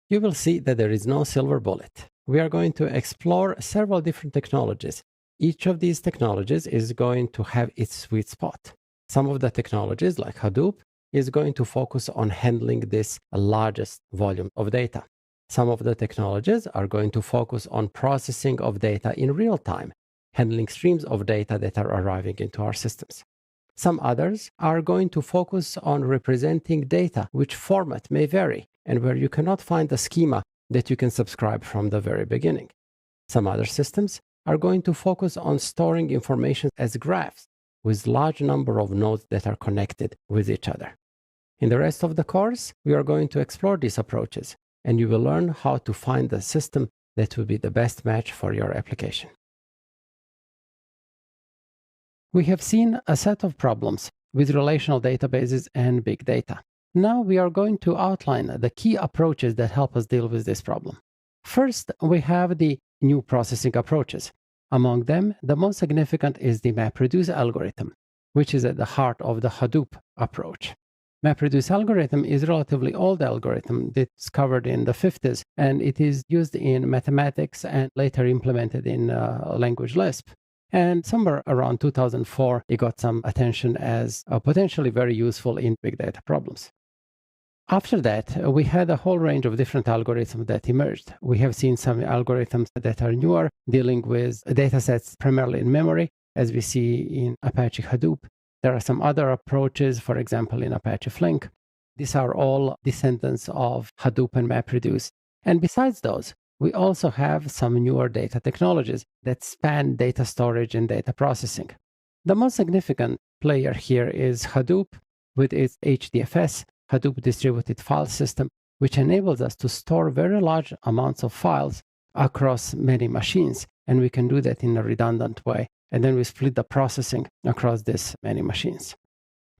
You will see that there is no silver bullet. We are going to explore several different technologies. Each of these technologies is going to have its sweet spot. Some of the technologies, like Hadoop, is going to focus on handling this largest volume of data. Some of the technologies are going to focus on processing of data in real time, handling streams of data that are arriving into our systems. Some others are going to focus on representing data, which format may vary, and where you cannot find a schema that you can subscribe from the very beginning. Some other systems are going to focus on storing information as graphs with large number of nodes that are connected with each other. In the rest of the course, we are going to explore these approaches, and you will learn how to find the system that will be the best match for your application. We have seen a set of problems with relational databases and big data. Now we are going to outline the key approaches that help us deal with this problem. First, we have the new processing approaches. Among them, the most significant is the MapReduce algorithm, which is at the heart of the Hadoop approach. MapReduce algorithm is a relatively old algorithm that's covered in the 50s, and it is used in mathematics and later implemented in language Lisp. And somewhere around 2004, it got some attention as potentially very useful in big data problems. After that, we had a whole range of different algorithms that emerged. We have seen some algorithms that are newer, dealing with datasets primarily in memory, as we see in Apache Hadoop. There are some other approaches, for example, in Apache Flink. These are all descendants of Hadoop and MapReduce. And besides those, we also have some newer data technologies that span data storage and data processing. The most significant player here is Hadoop with its HDFS, Hadoop Distributed File System, which enables us to store very large amounts of files across many machines, and we can do that in a redundant way. And then we split the processing across these many machines.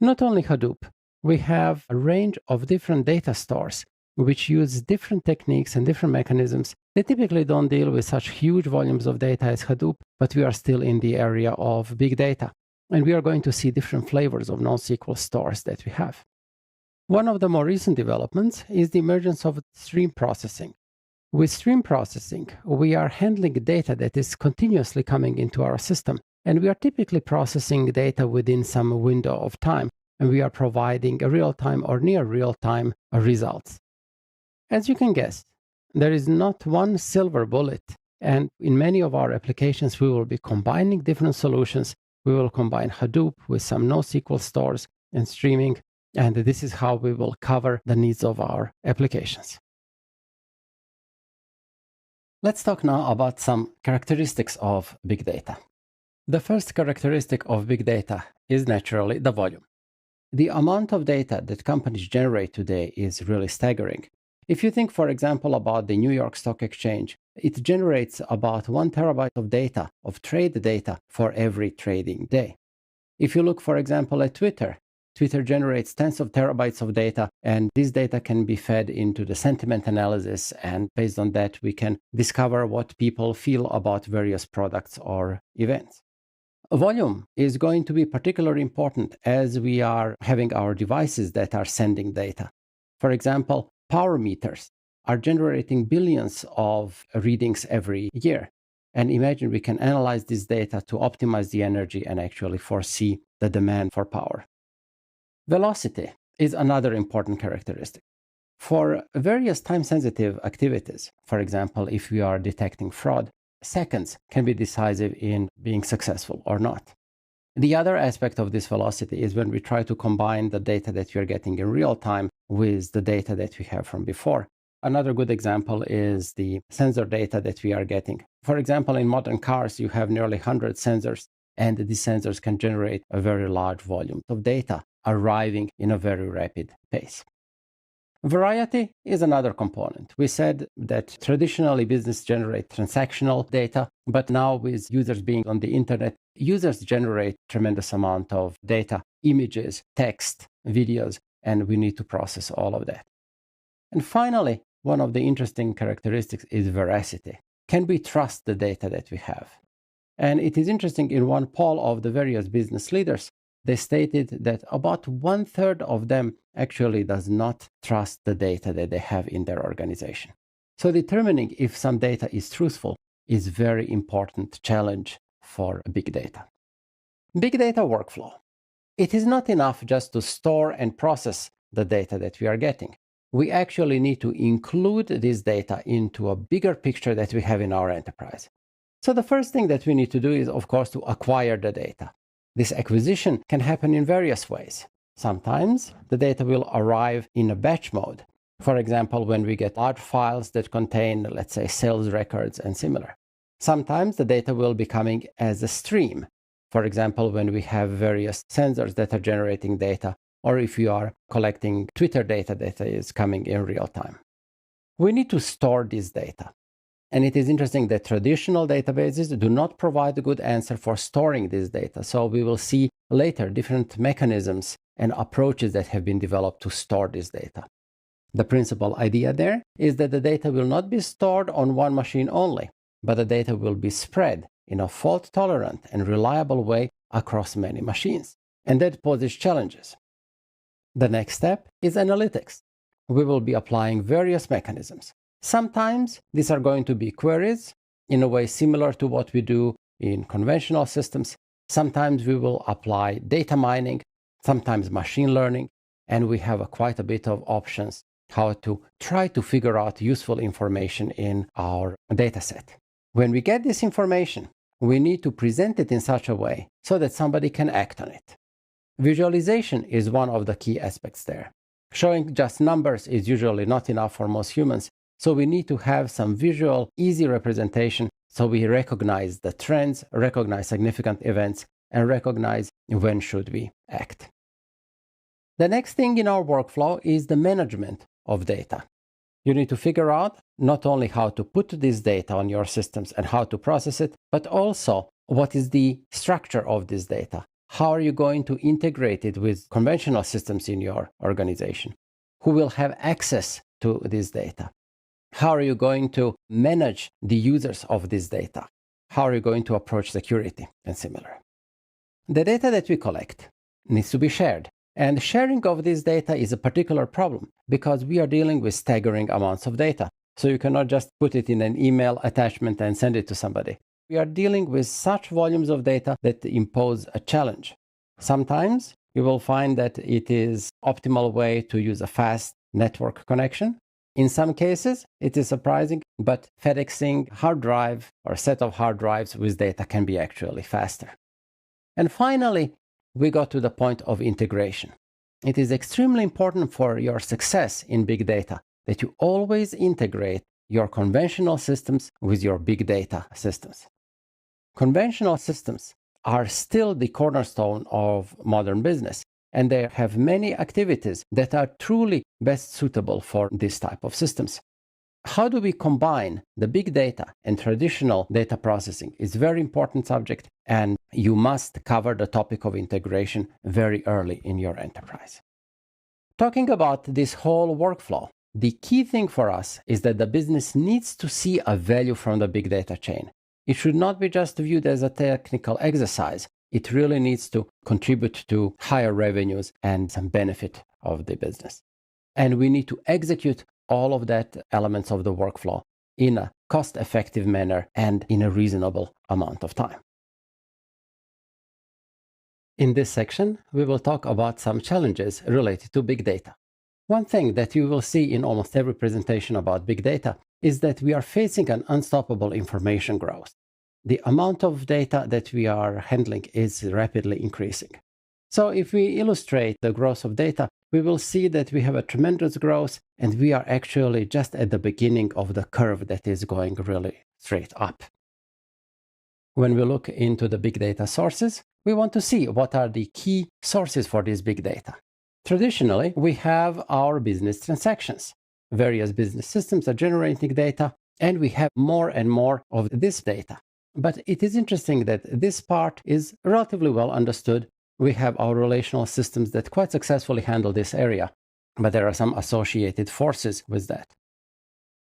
Not only Hadoop, we have a range of different data stores which use different techniques and different mechanisms. They typically don't deal with such huge volumes of data as Hadoop, but we are still in the area of big data. And we are going to see different flavors of NoSQL stores that we have. One of the more recent developments is the emergence of stream processing. With stream processing, we are handling data that is continuously coming into our system, and we are typically processing data within some window of time, and we are providing a real-time or near real-time results. As you can guess, there is not one silver bullet, and in many of our applications, we will be combining different solutions. We will combine Hadoop with some NoSQL stores and streaming, and this is how we will cover the needs of our applications. Let's talk now about some characteristics of big data. The first characteristic of big data is naturally the volume. The amount of data that companies generate today is really staggering. If you think, for example, about the New York Stock Exchange, it generates about 1 terabyte of data, of trade data, for every trading day. If you look, for example, at Twitter generates tens of terabytes of data, and this data can be fed into the sentiment analysis, and based on that, we can discover what people feel about various products or events. Volume is going to be particularly important as we are having our devices that are sending data. For example, power meters are generating billions of readings every year. And imagine we can analyze this data to optimize the energy and actually foresee the demand for power. Velocity is another important characteristic. For various time-sensitive activities, for example, if we are detecting fraud, seconds can be decisive in being successful or not. The other aspect of this velocity is when we try to combine the data that we are getting in real time with the data that we have from before. Another good example is the sensor data that we are getting. For example, in modern cars, you have nearly 100 sensors, and these sensors can generate a very large volume of data arriving in a very rapid pace. Variety is another component. We said that traditionally business generate transactional data, but now with users being on the internet, users generate tremendous amount of data, images, text, videos, and we need to process all of that. And finally, one of the interesting characteristics is veracity. Can we trust the data that we have? And it is interesting, in one poll of the various business leaders, they stated that about 1/3 of them actually does not trust the data that they have in their organization. So determining if some data is truthful is a very important challenge for big data. Big data workflow. It is not enough just to store and process the data that we are getting. We actually need to include this data into a bigger picture that we have in our enterprise. So the first thing that we need to do is, of course, to acquire the data. This acquisition can happen in various ways. Sometimes the data will arrive in a batch mode. For example, when we get large files that contain, let's say, sales records and similar. Sometimes the data will be coming as a stream. For example, when we have various sensors that are generating data, or if you are collecting Twitter data that is coming in real time. We need to store this data. And it is interesting that traditional databases do not provide a good answer for storing this data. So we will see later different mechanisms and approaches that have been developed to store this data. The principal idea there is that the data will not be stored on one machine only, but the data will be spread in a fault-tolerant and reliable way across many machines. And that poses challenges. The next step is analytics. We will be applying various mechanisms. Sometimes these are going to be queries in a way similar to what we do in conventional systems. Sometimes we will apply data mining, sometimes machine learning, and we have quite a bit of options how to try to figure out useful information in our dataset. When we get this information, we need to present it in such a way so that somebody can act on it. Visualization is one of the key aspects there. Showing just numbers is usually not enough for most humans, so we need to have some visual, easy representation so we recognize the trends, recognize significant events, and recognize when should we act. The next thing in our workflow is the management of data. You need to figure out not only how to put this data on your systems and how to process it, but also what is the structure of this data. How are you going to integrate it with conventional systems in your organization? Who will have access to this data? How are you going to manage the users of this data? How are you going to approach security and similar? The data that we collect needs to be shared. And sharing of this data is a particular problem because we are dealing with staggering amounts of data. So you cannot just put it in an email attachment and send it to somebody. We are dealing with such volumes of data that impose a challenge. Sometimes you will find that it is optimal way to use a fast network connection. In some cases, it is surprising, but FedExing hard drive or set of hard drives with data can be actually faster. And finally, we got to the point of integration. It is extremely important for your success in big data that you always integrate your conventional systems with your big data systems. Conventional systems are still the cornerstone of modern business, and they have many activities that are truly best suitable for this type of systems. How do we combine the big data and traditional data processing is a very important subject, and you must cover the topic of integration very early in your enterprise. Talking about this whole workflow, the key thing for us is that the business needs to see a value from the big data chain. It should not be just viewed as a technical exercise. It really needs to contribute to higher revenues and some benefit of the business. And we need to execute all of that elements of the workflow in a cost-effective manner and in a reasonable amount of time. In this section, we will talk about some challenges related to big data. One thing that you will see in almost every presentation about big data is that we are facing an unstoppable information growth. The amount of data that we are handling is rapidly increasing. So if we illustrate the growth of data, we will see that we have a tremendous growth and we are actually just at the beginning of the curve that is going really straight up. When we look into the big data sources, we want to see what are the key sources for this big data. Traditionally, we have our business transactions. Various business systems are generating data, and we have more and more of this data. But it is interesting that this part is relatively well understood. We have our relational systems that quite successfully handle this area. but there are some associated forces with that.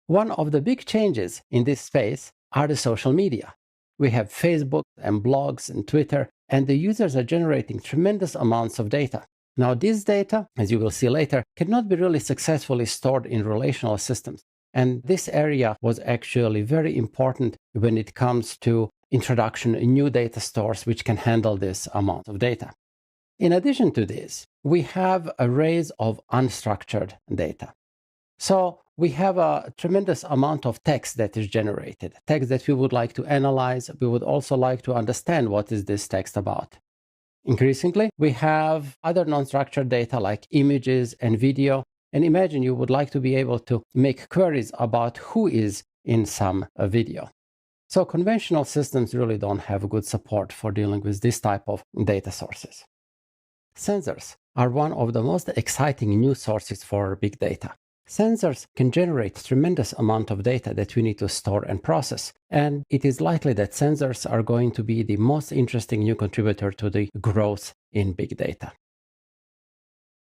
One of the big changes in this space are the social media. We have Facebook and blogs and Twitter, and the users are generating tremendous amounts of data. Now, this data, as you will see later, cannot be really successfully stored in relational systems. And this area was actually very important when it comes to introduction of new data stores which can handle this amount of data. In addition to this, we have arrays of unstructured data. So we have a tremendous amount of text that is generated, text that we would like to analyze. We would also like to understand what is this text about. Increasingly, we have other non-structured data like images and video. And imagine you would like to be able to make queries about who is in some video. So conventional systems really don't have good support for dealing with this type of data sources. Sensors are one of the most exciting new sources for big data. Sensors can generate a tremendous amount of data that we need to store and process, and it is likely that sensors are going to be the most interesting new contributor to the growth in big data.